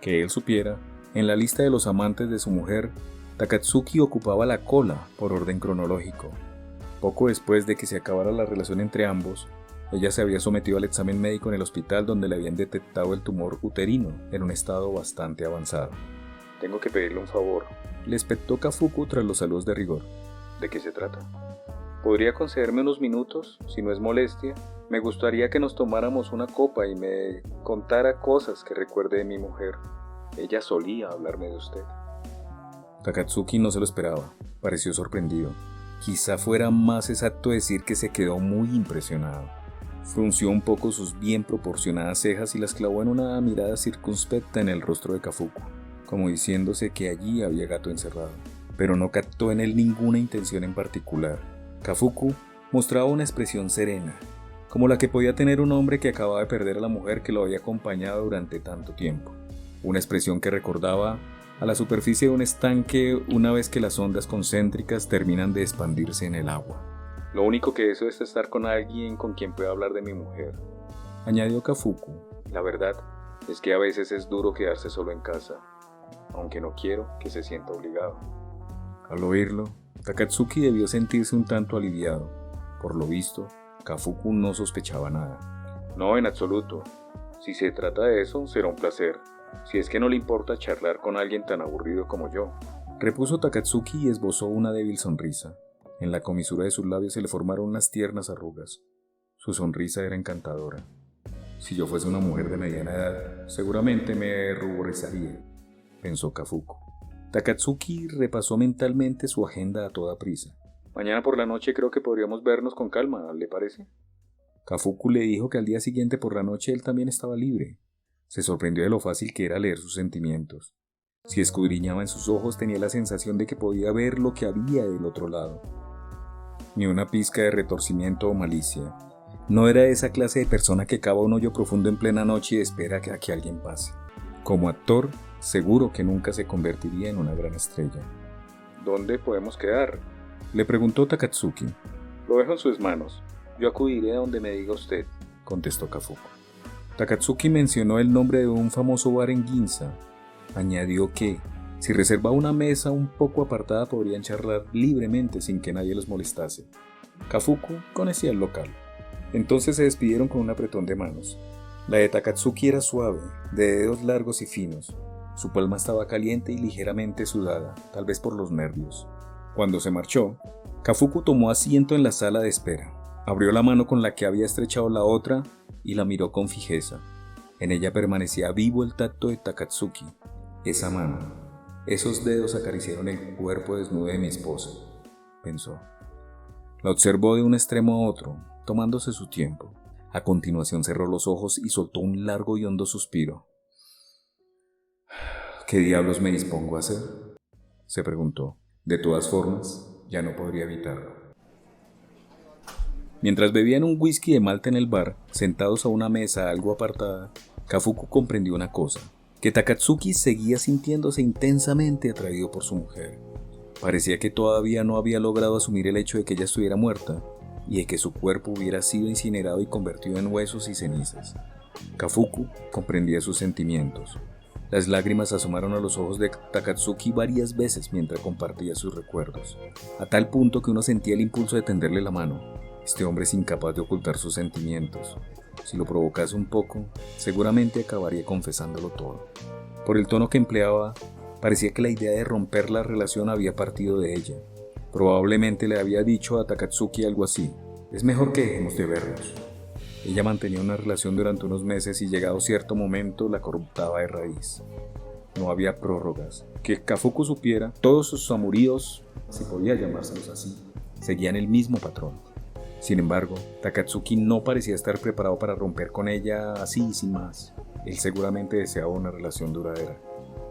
Que él supiera, en la lista de los amantes de su mujer, Takatsuki ocupaba la cola por orden cronológico. Poco después de que se acabara la relación entre ambos, ella se había sometido al examen médico en el hospital donde le habían detectado el tumor uterino en un estado bastante avanzado. Tengo que pedirle un favor, le espetó Kafuku tras los saludos de rigor. ¿De qué se trata? ¿Podría concederme unos minutos, si no es molestia? Me gustaría que nos tomáramos una copa y me contara cosas que recuerde de mi mujer. Ella solía hablarme de usted. Takatsuki no se lo esperaba, pareció sorprendido. Quizá fuera más exacto decir que se quedó muy impresionado. Frunció un poco sus bien proporcionadas cejas y las clavó en una mirada circunspecta en el rostro de Kafuku, como diciéndose que allí había gato encerrado, pero no captó en él ninguna intención en particular. Kafuku mostraba una expresión serena, como la que podía tener un hombre que acababa de perder a la mujer que lo había acompañado durante tanto tiempo. Una expresión que recordaba a la superficie de un estanque una vez que las ondas concéntricas terminan de expandirse en el agua. Lo único que deseo es estar con alguien con quien pueda hablar de mi mujer, añadió Kafuku. La verdad es que a veces es duro quedarse solo en casa, aunque no quiero que se sienta obligado. Al oírlo, Takatsuki debió sentirse un tanto aliviado. Por lo visto, Kafuku no sospechaba nada. No, en absoluto. Si se trata de eso, será un placer. Si es que no le importa charlar con alguien tan aburrido como yo. Repuso Takatsuki y esbozó una débil sonrisa. En la comisura de sus labios se le formaron unas tiernas arrugas. Su sonrisa era encantadora. Si yo fuese una mujer de mediana edad, seguramente me ruborizaría, pensó Kafuku. Takatsuki repasó mentalmente su agenda a toda prisa. Mañana por la noche creo que podríamos vernos con calma, ¿le parece? Kafuku le dijo que al día siguiente por la noche él también estaba libre. Se sorprendió de lo fácil que era leer sus sentimientos. Si escudriñaba en sus ojos tenía la sensación de que podía ver lo que había del otro lado. Ni una pizca de retorcimiento o malicia. No era esa clase de persona que cava un hoyo profundo en plena noche y espera a que alguien pase. Como actor, seguro que nunca se convertiría en una gran estrella. ¿Dónde podemos quedar?, le preguntó Takatsuki. Lo dejo en sus manos. Yo acudiré a donde me diga usted, contestó Kafuku. Takatsuki mencionó el nombre de un famoso bar en Ginza. Añadió que, si reservaba una mesa un poco apartada, podrían charlar libremente sin que nadie los molestase. Kafuku conocía el local. Entonces se despidieron con un apretón de manos. La de Takatsuki era suave, de dedos largos y finos. Su palma estaba caliente y ligeramente sudada, tal vez por los nervios. Cuando se marchó, Kafuku tomó asiento en la sala de espera. Abrió la mano con la que había estrechado la otra y la miró con fijeza. En ella permanecía vivo el tacto de Takatsuki. Esa mano, esos dedos acariciaron el cuerpo desnudo de mi esposa, pensó. La observó de un extremo a otro, tomándose su tiempo. A continuación cerró los ojos y soltó un largo y hondo suspiro. ¿Qué diablos me dispongo a hacer?, se preguntó. De todas formas, ya no podría evitarlo. Mientras bebían un whisky de malta en el bar, sentados a una mesa algo apartada, Kafuku comprendió una cosa, que Takatsuki seguía sintiéndose intensamente atraído por su mujer. Parecía que todavía no había logrado asumir el hecho de que ella estuviera muerta y de que su cuerpo hubiera sido incinerado y convertido en huesos y cenizas. Kafuku comprendía sus sentimientos. Las lágrimas asomaron a los ojos de Takatsuki varias veces mientras compartía sus recuerdos, a tal punto que uno sentía el impulso de tenderle la mano. Este hombre es incapaz de ocultar sus sentimientos. Si lo provocase un poco, seguramente acabaría confesándolo todo. Por el tono que empleaba, parecía que la idea de romper la relación había partido de ella. Probablemente le había dicho a Takatsuki algo así: es mejor que dejemos de vernos. Ella mantenía una relación durante unos meses y llegado cierto momento la cortaba de raíz. No había prórrogas. Que Kafuku supiera, todos sus amoríos, si podía llamárselos así, seguían el mismo patrón. Sin embargo, Takatsuki no parecía estar preparado para romper con ella así y sin más. Él seguramente deseaba una relación duradera.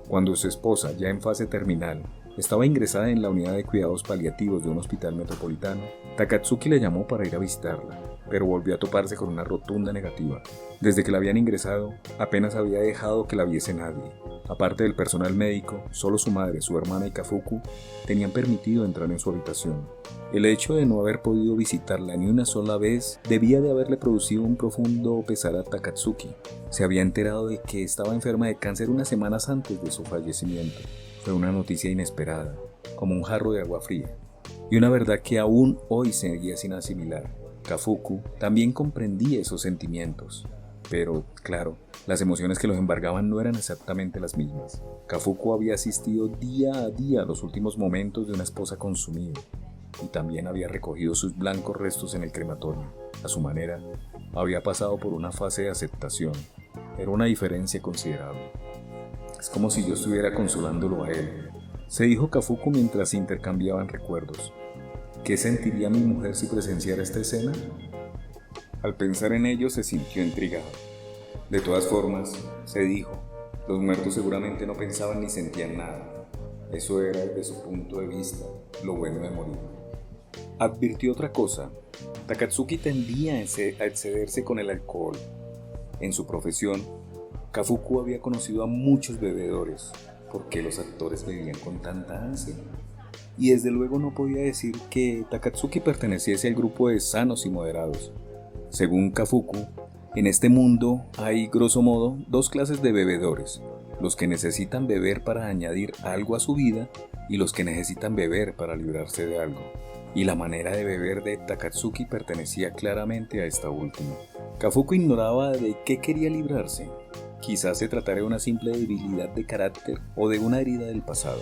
Cuando su esposa, ya en fase terminal, estaba ingresada en la unidad de cuidados paliativos de un hospital metropolitano, Takatsuki le llamó para ir a visitarla, pero volvió a toparse con una rotunda negativa. Desde que la habían ingresado, apenas había dejado que la viese nadie. Aparte del personal médico, solo su madre, su hermana y Kafuku tenían permitido entrar en su habitación. El hecho de no haber podido visitarla ni una sola vez debía de haberle producido un profundo pesar a Takatsuki. Se había enterado de que estaba enferma de cáncer unas semanas antes de su fallecimiento. Fue una noticia inesperada, como un jarro de agua fría, y una verdad que aún hoy seguía sin asimilar. Kafuku también comprendía esos sentimientos, pero, claro, las emociones que los embargaban no eran exactamente las mismas. Kafuku había asistido día a día a los últimos momentos de una esposa consumida, y también había recogido sus blancos restos en el crematorio. A su manera, había pasado por una fase de aceptación. Era una diferencia considerable. Es como si yo estuviera consolándolo a él, se dijo Kafuku mientras intercambiaban recuerdos. ¿Qué sentiría mi mujer si presenciara esta escena? Al pensar en ello se sintió intrigado. De todas formas, se dijo, los muertos seguramente no pensaban ni sentían nada. Eso era, desde su punto de vista, lo bueno de morir. Advirtió otra cosa. Takatsuki tendía a excederse con el alcohol. En su profesión, Kafuku había conocido a muchos bebedores. ¿Por qué los actores bebían con tanta ansia? Y desde luego no podía decir que Takatsuki perteneciese al grupo de sanos y moderados. Según Kafuku, en este mundo hay, grosso modo, dos clases de bebedores: los que necesitan beber para añadir algo a su vida y los que necesitan beber para librarse de algo. Y la manera de beber de Takatsuki pertenecía claramente a esta última. Kafuku ignoraba de qué quería librarse. Quizás se tratara de una simple debilidad de carácter o de una herida del pasado.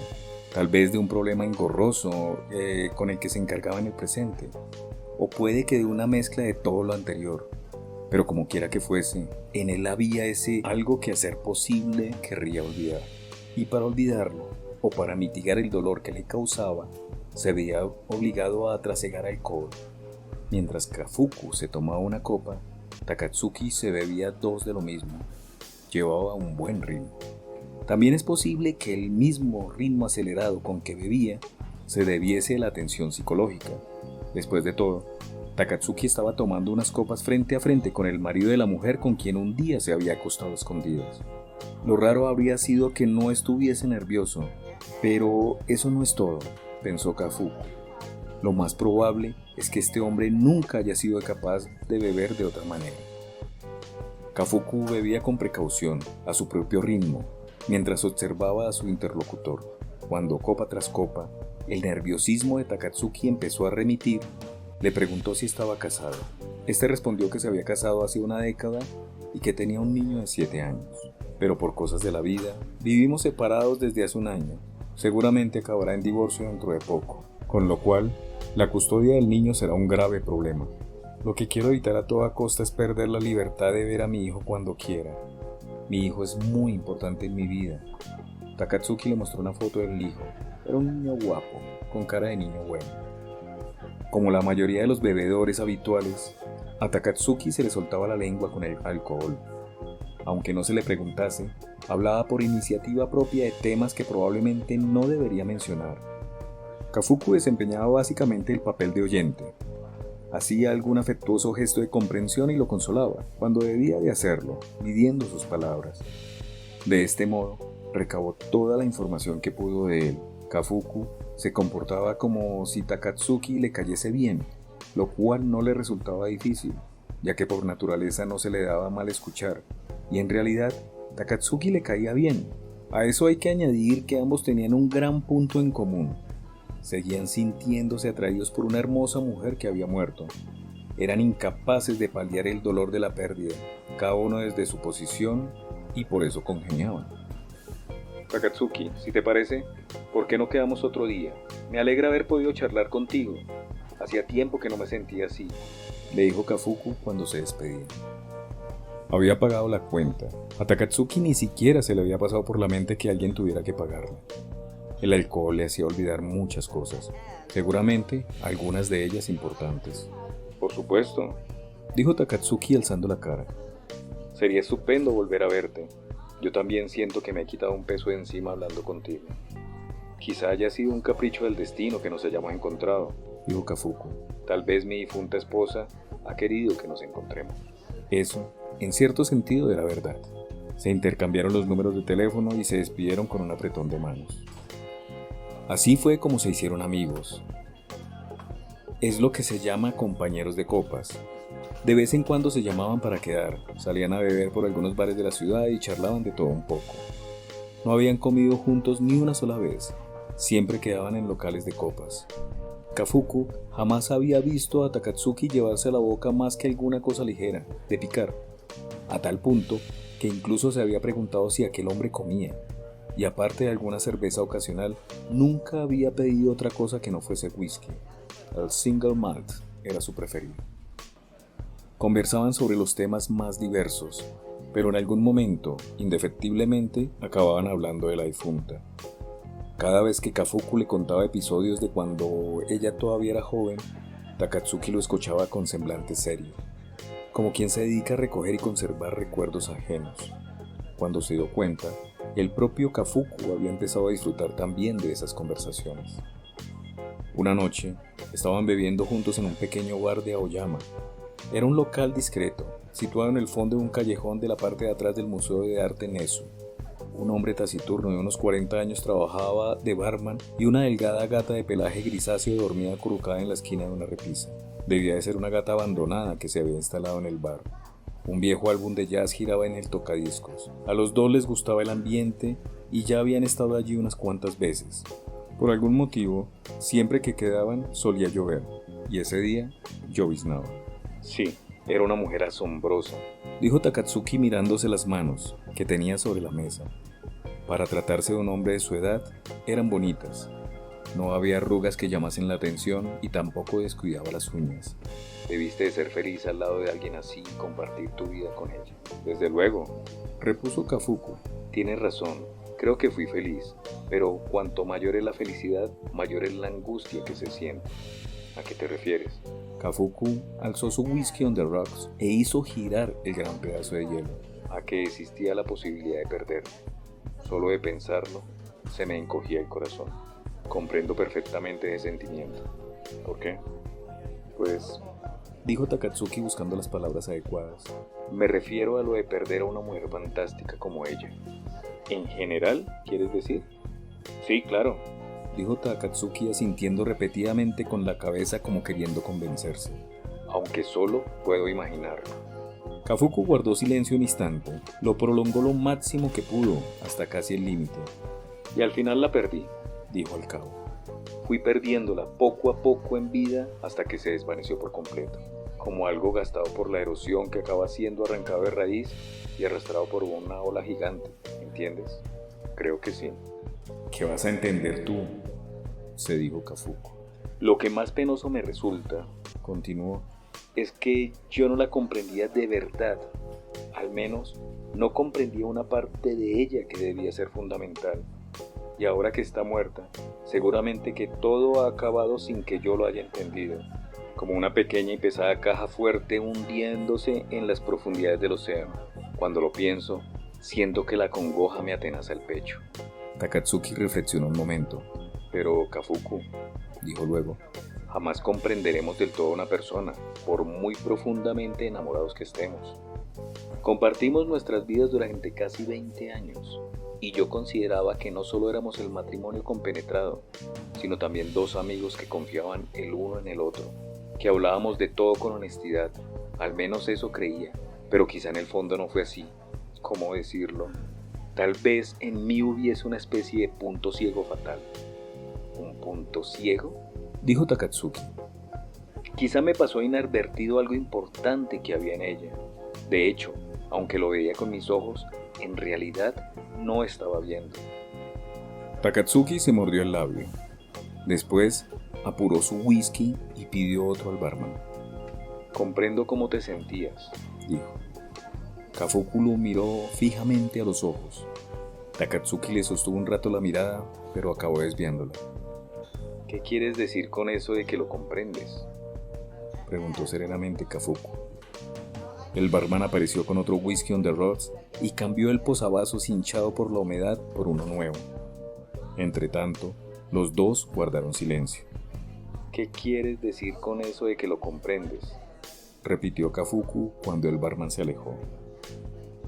Tal vez de un problema engorroso con el que se encargaba en el presente. O puede que de una mezcla de todo lo anterior. Pero como quiera que fuese, en él había ese algo que a ser posible querría olvidar. Y para olvidarlo, o para mitigar el dolor que le causaba, se veía obligado a trasegar alcohol. Mientras Kafuku se tomaba una copa, Takatsuki se bebía dos de lo mismo. Llevaba un buen ritmo. También es posible que el mismo ritmo acelerado con que bebía se debiese a la tensión psicológica. Después de todo, Takatsuki estaba tomando unas copas frente a frente con el marido de la mujer con quien un día se había acostado a escondidas. Lo raro habría sido que no estuviese nervioso, pero eso no es todo, pensó Kafuku. Lo más probable es que este hombre nunca haya sido capaz de beber de otra manera. Kafuku bebía con precaución, a su propio ritmo, mientras observaba a su interlocutor. Cuando copa tras copa, el nerviosismo de Takatsuki empezó a remitir, le preguntó si estaba casado. Este respondió que se había casado hace una década y que tenía un niño de 7 años. Pero por cosas de la vida, vivimos separados desde hace un año. Seguramente acabará en divorcio dentro de poco, con lo cual la custodia del niño será un grave problema. Lo que quiero evitar a toda costa es perder la libertad de ver a mi hijo cuando quiera. Mi hijo es muy importante en mi vida. Takatsuki le mostró una foto del hijo. Era un niño guapo, con cara de niño bueno. Como la mayoría de los bebedores habituales, a Takatsuki se le soltaba la lengua con el alcohol. Aunque no se le preguntase, hablaba por iniciativa propia de temas que probablemente no debería mencionar. Kafuku desempeñaba básicamente el papel de oyente. Hacía algún afectuoso gesto de comprensión y lo consolaba, cuando debía de hacerlo, midiendo sus palabras. De este modo, recabó toda la información que pudo de él. Kafuku se comportaba como si Takatsuki le cayese bien, lo cual no le resultaba difícil, ya que por naturaleza no se le daba mal escuchar, y en realidad Takatsuki le caía bien. A eso hay que añadir que ambos tenían un gran punto en común. Seguían sintiéndose atraídos por una hermosa mujer que había muerto. Eran incapaces de paliar el dolor de la pérdida, cada uno desde su posición, y por eso congeniaban. Takatsuki, si te parece, ¿por qué no quedamos otro día? Me alegra haber podido charlar contigo. Hacía tiempo que no me sentía así, le dijo Kafuku cuando se despedía. Había pagado la cuenta. A Takatsuki ni siquiera se le había pasado por la mente que alguien tuviera que pagarla. El alcohol le hacía olvidar muchas cosas, seguramente algunas de ellas importantes. Por supuesto, dijo Takatsuki alzando la cara. Sería estupendo volver a verte. Yo también siento que me he quitado un peso de encima hablando contigo. Quizá haya sido un capricho del destino que nos hayamos encontrado, dijo Kafuku. Tal vez mi difunta esposa ha querido que nos encontremos. Eso, en cierto sentido, era verdad. Se intercambiaron los números de teléfono y se despidieron con un apretón de manos. Así fue como se hicieron amigos. Es lo que se llama compañeros de copas. De vez en cuando se llamaban para quedar, salían a beber por algunos bares de la ciudad y charlaban de todo un poco. No habían comido juntos ni una sola vez, siempre quedaban en locales de copas. Kafuku jamás había visto a Takatsuki llevarse a la boca más que alguna cosa ligera, de picar, a tal punto que incluso se había preguntado si aquel hombre comía. Y aparte de alguna cerveza ocasional, nunca había pedido otra cosa que no fuese whisky. El single malt era su preferido. Conversaban sobre los temas más diversos, pero en algún momento, indefectiblemente, acababan hablando de la difunta. Cada vez que Kafuku le contaba episodios de cuando ella todavía era joven, Takatsuki lo escuchaba con semblante serio, como quien se dedica a recoger y conservar recuerdos ajenos. Cuando se dio cuenta, el propio Kafuku había empezado a disfrutar también de esas conversaciones. Una noche, estaban bebiendo juntos en un pequeño bar de Aoyama. Era un local discreto, situado en el fondo de un callejón de la parte de atrás del Museo de Arte Nesu. Un hombre taciturno de unos 40 años trabajaba de barman y una delgada gata de pelaje grisáceo dormía acurrucada en la esquina de una repisa. Debía de ser una gata abandonada que se había instalado en el bar. Un viejo álbum de jazz giraba en el tocadiscos. A los dos les gustaba el ambiente y ya habían estado allí unas cuantas veces. Por algún motivo, siempre que quedaban solía llover, y ese día lloviznaba. Sí, era una mujer asombrosa, Dijo Takatsuki mirándose las manos que tenía sobre la mesa. Para tratarse de un hombre de su edad, eran bonitas. No había arrugas que llamasen la atención y tampoco descuidaba las uñas. Debiste de ser feliz al lado de alguien así y compartir tu vida con ella. Desde luego, Repuso Kafuku. tienes razón, creo que fui feliz, pero cuanto mayor es la felicidad, mayor es la angustia que se siente. ¿A qué te refieres? Kafuku alzó su whisky on the rocks e hizo girar el gran pedazo de hielo. A que existía la posibilidad de perderme. Solo de pensarlo, se me encogía el corazón. Comprendo perfectamente ese sentimiento. ¿Por qué? Pues Dijo Takatsuki buscando las palabras adecuadas. me refiero a lo de perder a una mujer fantástica como ella. ¿En general, quieres decir? Sí, claro. Dijo Takatsuki asintiendo repetidamente con la cabeza como queriendo convencerse. Aunque solo puedo imaginarlo. Kafuku guardó silencio un instante, lo prolongó lo máximo que pudo, hasta casi el límite. Y al final la perdí. Dijo al cabo. Fui perdiéndola poco a poco en vida hasta que se desvaneció por completo. Como algo gastado por la erosión que acaba siendo arrancado de raíz y arrastrado por una ola gigante. ¿Entiendes? Creo que sí. ¿Qué vas a entender tú? Se dijo Kafuku. Lo que más penoso me resulta Continuó. es que yo no la comprendía de verdad. Al menos no comprendía una parte de ella que debía ser fundamental. Y ahora que está muerta, seguramente que todo ha acabado sin que yo lo haya entendido. Como una pequeña y pesada caja fuerte hundiéndose en las profundidades del océano. Cuando lo pienso, siento que la congoja me atenaza el pecho. Takatsuki reflexionó un momento. Pero, Kafuku, Dijo luego. jamás comprenderemos del todo a una persona, por muy profundamente enamorados que estemos. Compartimos nuestras vidas durante casi 20 años, y yo consideraba que no solo éramos el matrimonio compenetrado, sino también dos amigos que confiaban el uno en el otro, que hablábamos de todo con honestidad, al menos eso creía, pero quizá en el fondo no fue así. ¿Cómo decirlo? Tal vez en mí hubiese una especie de punto ciego fatal. ¿Un punto ciego? Dijo Takatsuki. Quizá me pasó inadvertido algo importante que había en ella. De hecho, aunque lo veía con mis ojos, en realidad no estaba viendo. Takatsuki se mordió el labio. Después apuró su whisky y pidió otro al barman. Comprendo cómo te sentías. Dijo. Kafuku lo miró fijamente a los ojos. Takatsuki le sostuvo un rato la mirada, pero acabó desviándola. ¿Qué quieres decir con eso de que lo comprendes? Preguntó serenamente Kafuku. El barman apareció con otro whisky on the rocks y cambió el posavasos hinchado por la humedad por uno nuevo. Entretanto, los dos guardaron silencio. ¿Qué quieres decir con eso de que lo comprendes? Repitió Kafuku cuando el barman se alejó.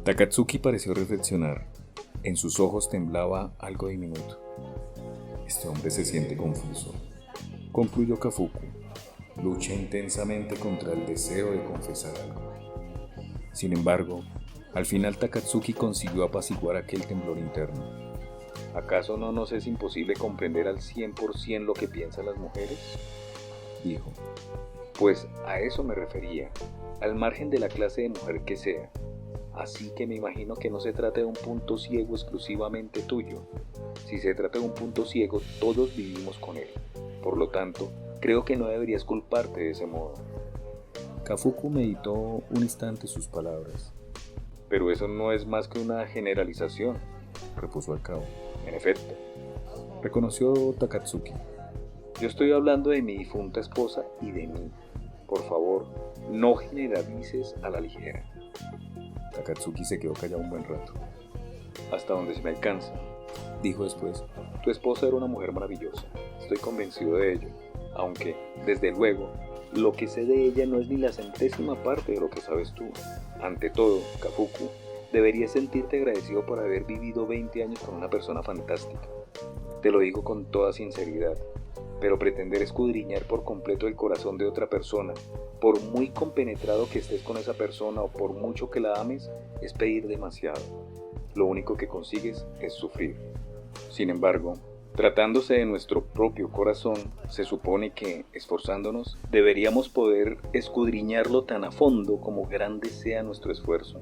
Takatsuki pareció reflexionar. En sus ojos temblaba algo diminuto. Este hombre se siente confuso, concluyó Kafuku. Lucha intensamente contra el deseo de confesar algo. Sin embargo, al final Takatsuki consiguió apaciguar aquel temblor interno. ¿Acaso no nos es imposible comprender al 100% lo que piensan las mujeres? Dijo. Pues a eso me refería, al margen de la clase de mujer que sea. Así que me imagino que no se trata de un punto ciego exclusivamente tuyo. Si se trata de un punto ciego, todos vivimos con él. Por lo tanto, creo que no deberías culparte de ese modo. Kafuku meditó un instante sus palabras. Pero eso no es más que una generalización, repuso al cabo. En efecto, Reconoció Takatsuki. yo estoy hablando de mi difunta esposa y de mí. Por favor, no generalices a la ligera. Takatsuki se quedó callado un buen rato. Hasta donde se me alcanza. Dijo después. Tu esposa era una mujer maravillosa. Estoy convencido de ello. aunque, desde luego, lo que sé de ella no es ni la centésima parte de lo que sabes tú. Ante todo, Kafuku, deberías sentirte agradecido por haber vivido 20 años con una persona fantástica. Te lo digo con toda sinceridad, pero pretender escudriñar por completo el corazón de otra persona, por muy compenetrado que estés con esa persona o por mucho que la ames, es pedir demasiado. Lo único que consigues es sufrir. Sin embargo, tratándose de nuestro propio corazón, se supone que, esforzándonos, deberíamos poder escudriñarlo tan a fondo como grande sea nuestro esfuerzo.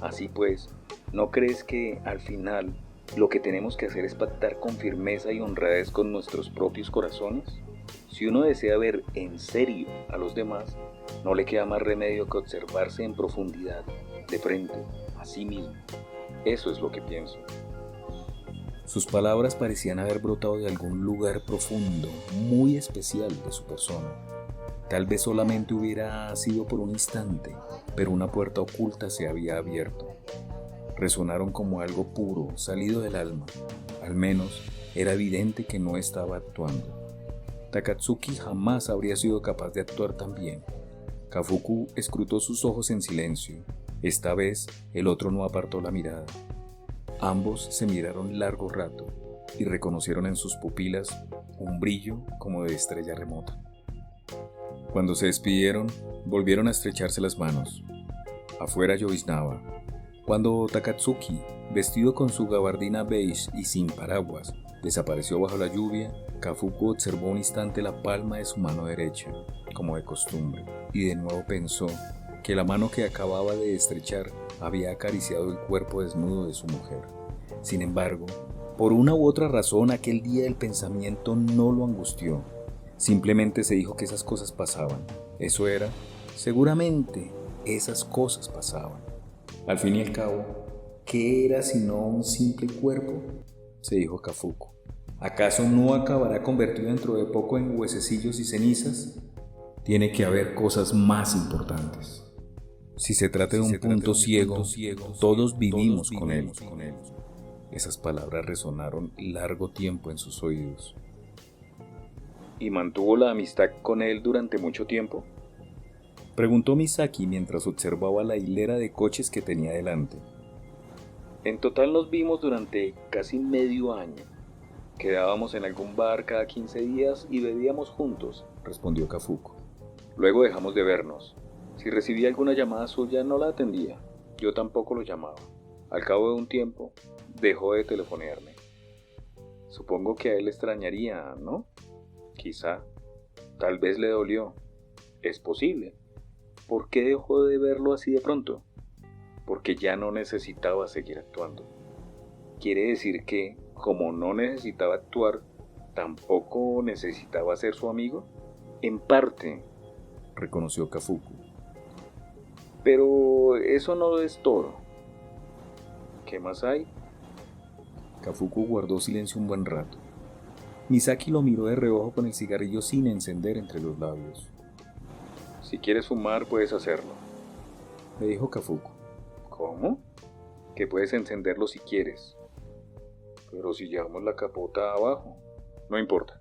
Así pues, ¿no crees que, al final, lo que tenemos que hacer es pactar con firmeza y honradez con nuestros propios corazones? Si uno desea ver en serio a los demás, no le queda más remedio que observarse en profundidad, de frente, a sí mismo. Eso es lo que pienso. Sus palabras parecían haber brotado de algún lugar profundo, muy especial de su persona. Tal vez solamente hubiera sido por un instante, pero una puerta oculta se había abierto. Resonaron como algo puro, salido del alma. Al menos, era evidente que no estaba actuando. Takatsuki jamás habría sido capaz de actuar tan bien. Kafuku escrutó sus ojos en silencio. Esta vez, el otro no apartó la mirada. Ambos se miraron largo rato y reconocieron en sus pupilas un brillo como de estrella remota. Cuando se despidieron, volvieron a estrecharse las manos. Afuera lloviznaba. Cuando Takatsuki, vestido con su gabardina beige y sin paraguas, desapareció bajo la lluvia, Kafuku observó un instante la palma de su mano derecha, como de costumbre, y de nuevo pensó que la mano que acababa de estrechar había acariciado el cuerpo desnudo de su mujer. Sin embargo, por una u otra razón, aquel día el pensamiento no lo angustió. Simplemente se dijo que esas cosas pasaban. Eso era, seguramente, esas cosas pasaban. Al fin y al cabo, ¿qué era sino un simple cuerpo?, se dijo Kafuku. ¿Acaso no acabará convertido dentro de poco en huesecillos y cenizas? Tiene que haber cosas más importantes. Si se trata de un punto ciego, todos vivimos con él. Esas palabras resonaron largo tiempo en sus oídos. ¿Y mantuvo la amistad con él durante mucho tiempo?, preguntó Misaki mientras observaba la hilera de coches que tenía delante. En total nos vimos durante casi medio año. Quedábamos en algún bar cada 15 días y bebíamos juntos, respondió Kafuku. Luego dejamos de vernos. Si recibía alguna llamada suya no la atendía, yo tampoco lo llamaba. Al cabo de un tiempo, dejó de telefonearme. Supongo que a él le extrañaría, ¿no? Quizá. Tal vez le dolió. Es posible. ¿Por qué dejó de verlo así de pronto? Porque ya no necesitaba seguir actuando. Quiere decir que, como no necesitaba actuar, ¿tampoco necesitaba ser su amigo? En parte, reconoció Kafuku. Pero eso no es todo. ¿Qué más hay? Kafuku guardó silencio un buen rato. Misaki lo miró de reojo con el cigarrillo sin encender entre los labios. Si quieres fumar, puedes hacerlo, le dijo Kafuku. ¿Cómo? Que puedes encenderlo si quieres. Pero si llevamos la capota abajo, no importa.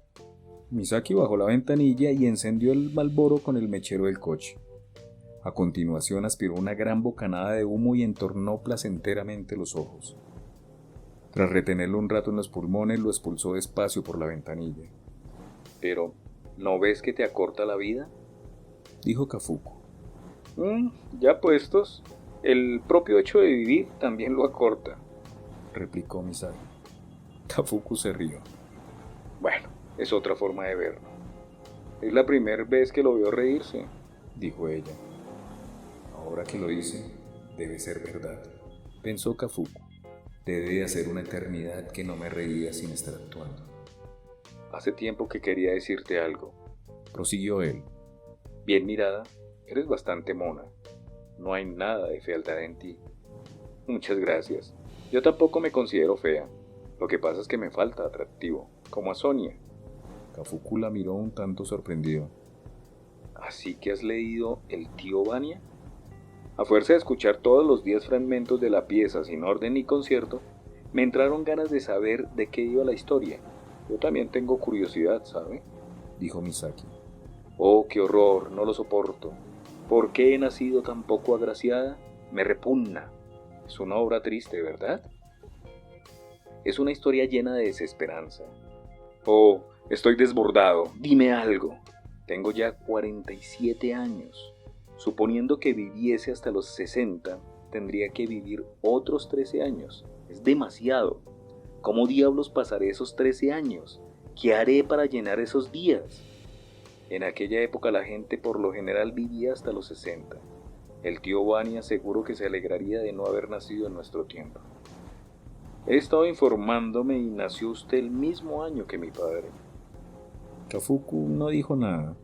Misaki bajó la ventanilla y encendió el Marlboro con el mechero del coche. A continuación aspiró una gran bocanada de humo y entornó placenteramente los ojos. Tras retenerlo un rato en los pulmones, lo expulsó despacio por la ventanilla. Pero, ¿no ves que te acorta la vida?, dijo Kafuku. Ya puestos, el propio hecho de vivir también lo acorta, replicó Misaki. Kafuku se rió. Bueno, es otra forma de verlo. Es la primera vez que lo veo reírse, dijo ella. Ahora que lo dice, debe ser verdad, pensó Kafuku. Debe de hacer una eternidad que no me reía sin estar actuando. Hace tiempo que quería decirte algo, prosiguió él. Bien mirada, eres bastante mona. No hay nada de fealdad en ti. Muchas gracias. Yo tampoco me considero fea. Lo que pasa es que me falta atractivo, como a Sonia. Kafuku la miró un tanto sorprendido. ¿Así que has leído El tío Vania? A fuerza de escuchar todos los días fragmentos de la pieza sin orden ni concierto, me entraron ganas de saber de qué iba la historia. Yo también tengo curiosidad, ¿sabe? dijo Misaki. Oh, qué horror, no lo soporto. ¿Por qué he nacido tan poco agraciada? Me repugna. Es una obra triste, ¿verdad? Es una historia llena de desesperanza. Oh, estoy desbordado. Dime algo. Tengo ya 47 años. Suponiendo que viviese hasta los 60, tendría que vivir otros 13 años. Es demasiado. ¿Cómo diablos pasaré esos 13 años? ¿Qué haré para llenar esos días? En aquella época la gente por lo general vivía hasta los 60. El tío Vania seguro que se alegraría de no haber nacido en nuestro tiempo. He estado informándome y nació usted el mismo año que mi padre. Kafuku no dijo nada.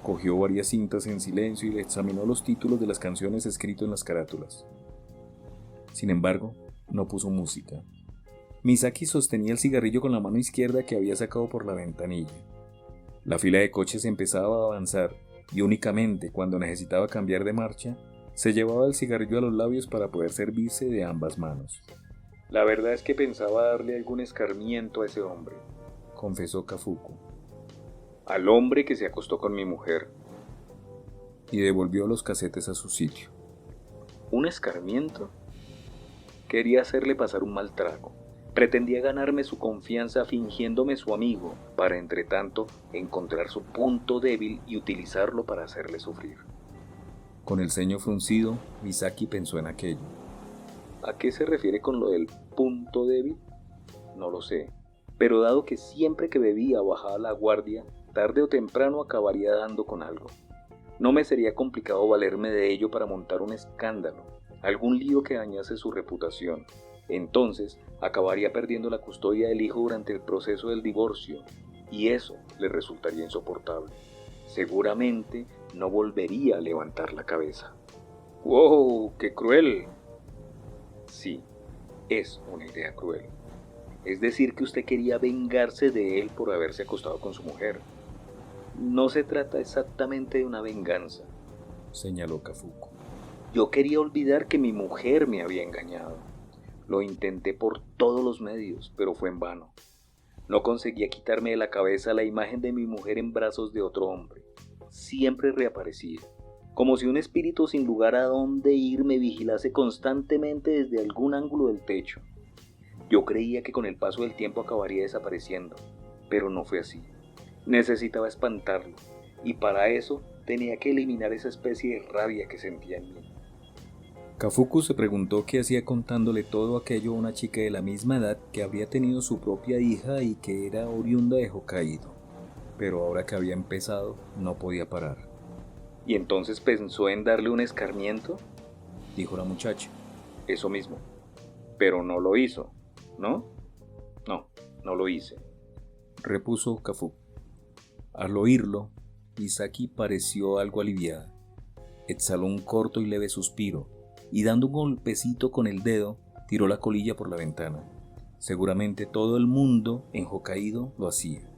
Cogió varias cintas en silencio y examinó los títulos de las canciones escritos en las carátulas. Sin embargo, no puso música. Misaki sostenía el cigarrillo con la mano izquierda que había sacado por la ventanilla. La fila de coches empezaba a avanzar y únicamente cuando necesitaba cambiar de marcha, se llevaba el cigarrillo a los labios para poder servirse de ambas manos. La verdad es que pensaba darle algún escarmiento a ese hombre, confesó Kafuku, al hombre que se acostó con mi mujer. y devolvió los casetes a su sitio. ¿Un escarmiento? Quería hacerle pasar un mal trago. Pretendía ganarme su confianza fingiéndome su amigo, para entretanto encontrar su punto débil y utilizarlo para hacerle sufrir. Con el ceño fruncido, Misaki pensó en aquello. ¿A qué se refiere con lo del punto débil? No lo sé, pero dado que siempre que bebía o bajaba la guardia, tarde o temprano acabaría dando con algo. No me sería complicado valerme de ello para montar un escándalo, algún lío que dañase su reputación. Entonces acabaría perdiendo la custodia del hijo durante el proceso del divorcio, y eso le resultaría insoportable. Seguramente no volvería a levantar la cabeza. ¡Wow! ¡Qué cruel! Sí, es una idea cruel. Es decir, que usted quería vengarse de él por haberse acostado con su mujer. No se trata exactamente de una venganza, señaló Kafuku. Yo quería olvidar que mi mujer me había engañado. Lo intenté por todos los medios, pero fue en vano. No conseguía quitarme de la cabeza la imagen de mi mujer en brazos de otro hombre. Siempre reaparecía, como si un espíritu sin lugar a dónde ir me vigilase constantemente desde algún ángulo del techo. Yo creía que con el paso del tiempo acabaría desapareciendo, pero no fue así. Necesitaba espantarlo, y para eso tenía que eliminar esa especie de rabia que sentía en mí. Kafuku se preguntó qué hacía contándole todo aquello a una chica de la misma edad que habría tenido su propia hija y que era oriunda de Hokkaido. Pero ahora que había empezado, no podía parar. ¿Y entonces pensó en darle un escarmiento? Dijo la muchacha. Eso mismo. Pero no lo hizo, ¿no? No lo hice, repuso Kafuku. Al oírlo, Misaki pareció algo aliviada. Exhaló un corto y leve suspiro, y dando un golpecito con el dedo, tiró la colilla por la ventana. Seguramente todo el mundo en Hokkaido lo hacía.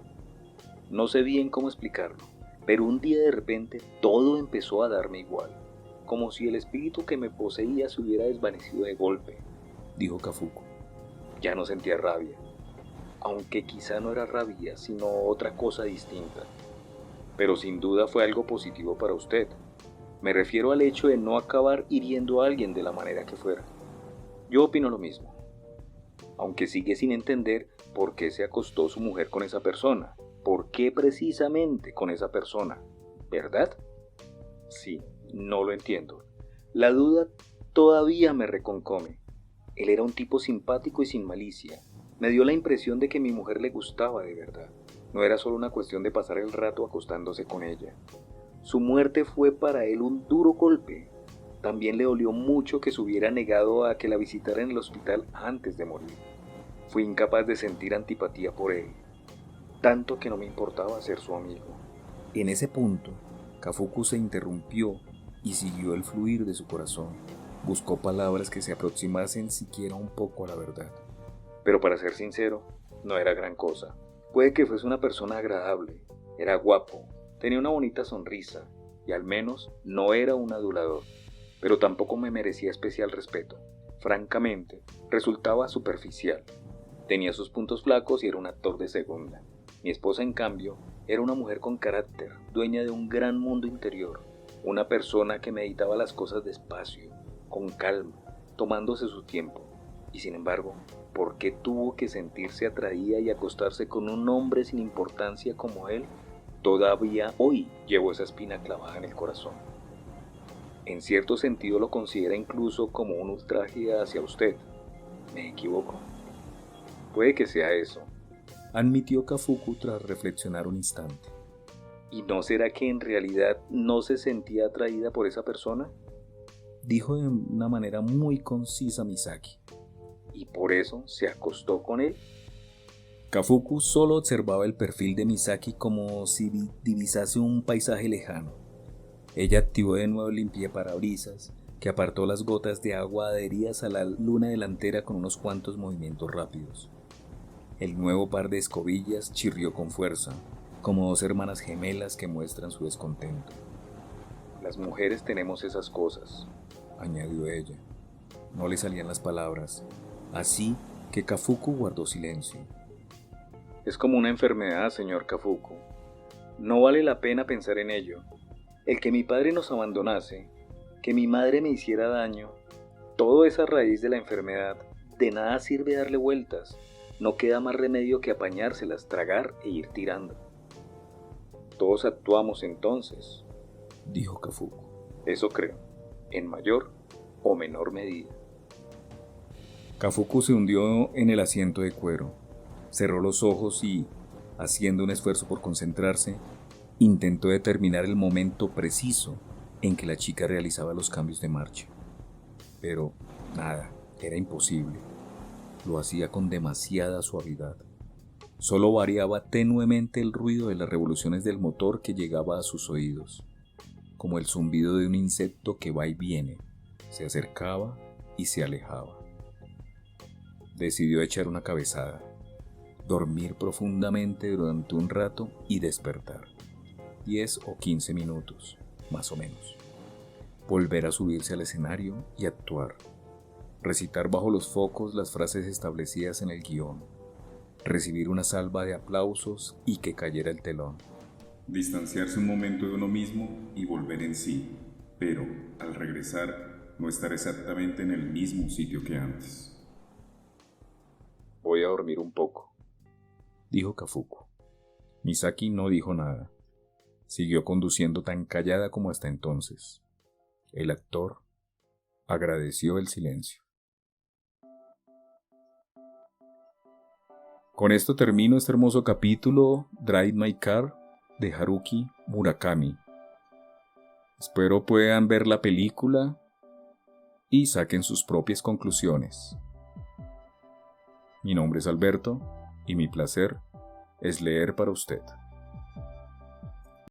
No sé bien cómo explicarlo, pero un día de repente todo empezó a darme igual, como si el espíritu que me poseía se hubiera desvanecido de golpe, dijo Kafuku. Ya no sentía rabia, aunque quizá no era rabia, sino otra cosa distinta. Pero sin duda fue algo positivo para usted. Me refiero al hecho de no acabar hiriendo a alguien de la manera que fuera. Yo opino lo mismo, aunque sigue sin entender por qué se acostó su mujer con esa persona. ¿Por qué precisamente con esa persona? ¿Verdad? Sí, no lo entiendo. La duda todavía me reconcome. Él era un tipo simpático y sin malicia. Me dio la impresión de que mi mujer le gustaba de verdad. No era solo una cuestión de pasar el rato acostándose con ella. Su muerte fue para él un duro golpe. También le dolió mucho que se hubiera negado a que la visitara en el hospital antes de morir. Fui incapaz de sentir antipatía por él, tanto que no me importaba ser su amigo. En ese punto, Kafuku se interrumpió y siguió el fluir de su corazón. Buscó palabras que se aproximasen siquiera un poco a la verdad. Pero para ser sincero, no era gran cosa. Puede que fuese una persona agradable, era guapo, tenía una bonita sonrisa y al menos no era un adulador, pero tampoco me merecía especial respeto. Francamente, resultaba superficial. Tenía sus puntos flacos y era un actor de segunda. Mi esposa, en cambio, Era una mujer con carácter, dueña de un gran mundo interior, una persona que meditaba las cosas despacio, con calma, tomándose su tiempo. Y sin embargo, ¿por qué tuvo que sentirse atraída y acostarse con un hombre sin importancia como él? Todavía hoy llevo esa espina clavada en el corazón. En cierto sentido lo considera incluso como un ultraje hacia usted. ¿Me equivoco? Puede que sea eso. Admitió Kafuku tras reflexionar un instante. ¿Y no será que en realidad no se sentía atraída por esa persona? Dijo de una manera muy concisa Misaki. ¿Y por eso se acostó con él? Kafuku solo observaba el perfil de Misaki como si divisase un paisaje lejano. Ella activó de nuevo el limpiaparabrisas, que apartó las gotas de agua adheridas a la luna delantera con unos cuantos movimientos rápidos. El nuevo par de escobillas chirrió con fuerza, como dos hermanas gemelas que muestran su descontento. Las mujeres tenemos esas cosas, añadió ella. No le salían las palabras, así que Kafuku guardó silencio. Es como una enfermedad, señor Kafuku. No vale la pena pensar en ello. El que mi padre nos abandonase, que mi madre me hiciera daño, todo es a raíz de la enfermedad. De nada sirve darle vueltas. No queda más remedio que apañárselas, tragar e ir tirando. Todos actuamos entonces, dijo Kafuku. Eso creo, en mayor o menor medida. Kafuku se hundió en el asiento de cuero, cerró los ojos y, haciendo un esfuerzo por concentrarse, intentó determinar el momento preciso en que la chica realizaba los cambios de marcha. Pero nada, era imposible. Lo hacía con demasiada suavidad. Solo variaba tenuemente el ruido de las revoluciones del motor que llegaba a sus oídos, como el zumbido de un insecto que va y viene, se acercaba y se alejaba. Decidió echar una cabezada, dormir profundamente durante un rato y despertar. 10 o 15 minutos, más o menos. Volver a subirse al escenario y actuar. Recitar bajo los focos las frases establecidas en el guión. Recibir una salva de aplausos y que cayera el telón. Distanciarse un momento de uno mismo y volver en sí, pero al regresar no estar exactamente en el mismo sitio que antes. Voy a dormir un poco, dijo Kafuku. Misaki no dijo nada. Siguió conduciendo tan callada como hasta entonces. El actor agradeció el silencio. Con esto termino este hermoso capítulo, Drive My Car, de Haruki Murakami. Espero puedan ver la película y saquen sus propias conclusiones. Mi nombre es Alberto y mi placer es leer para usted.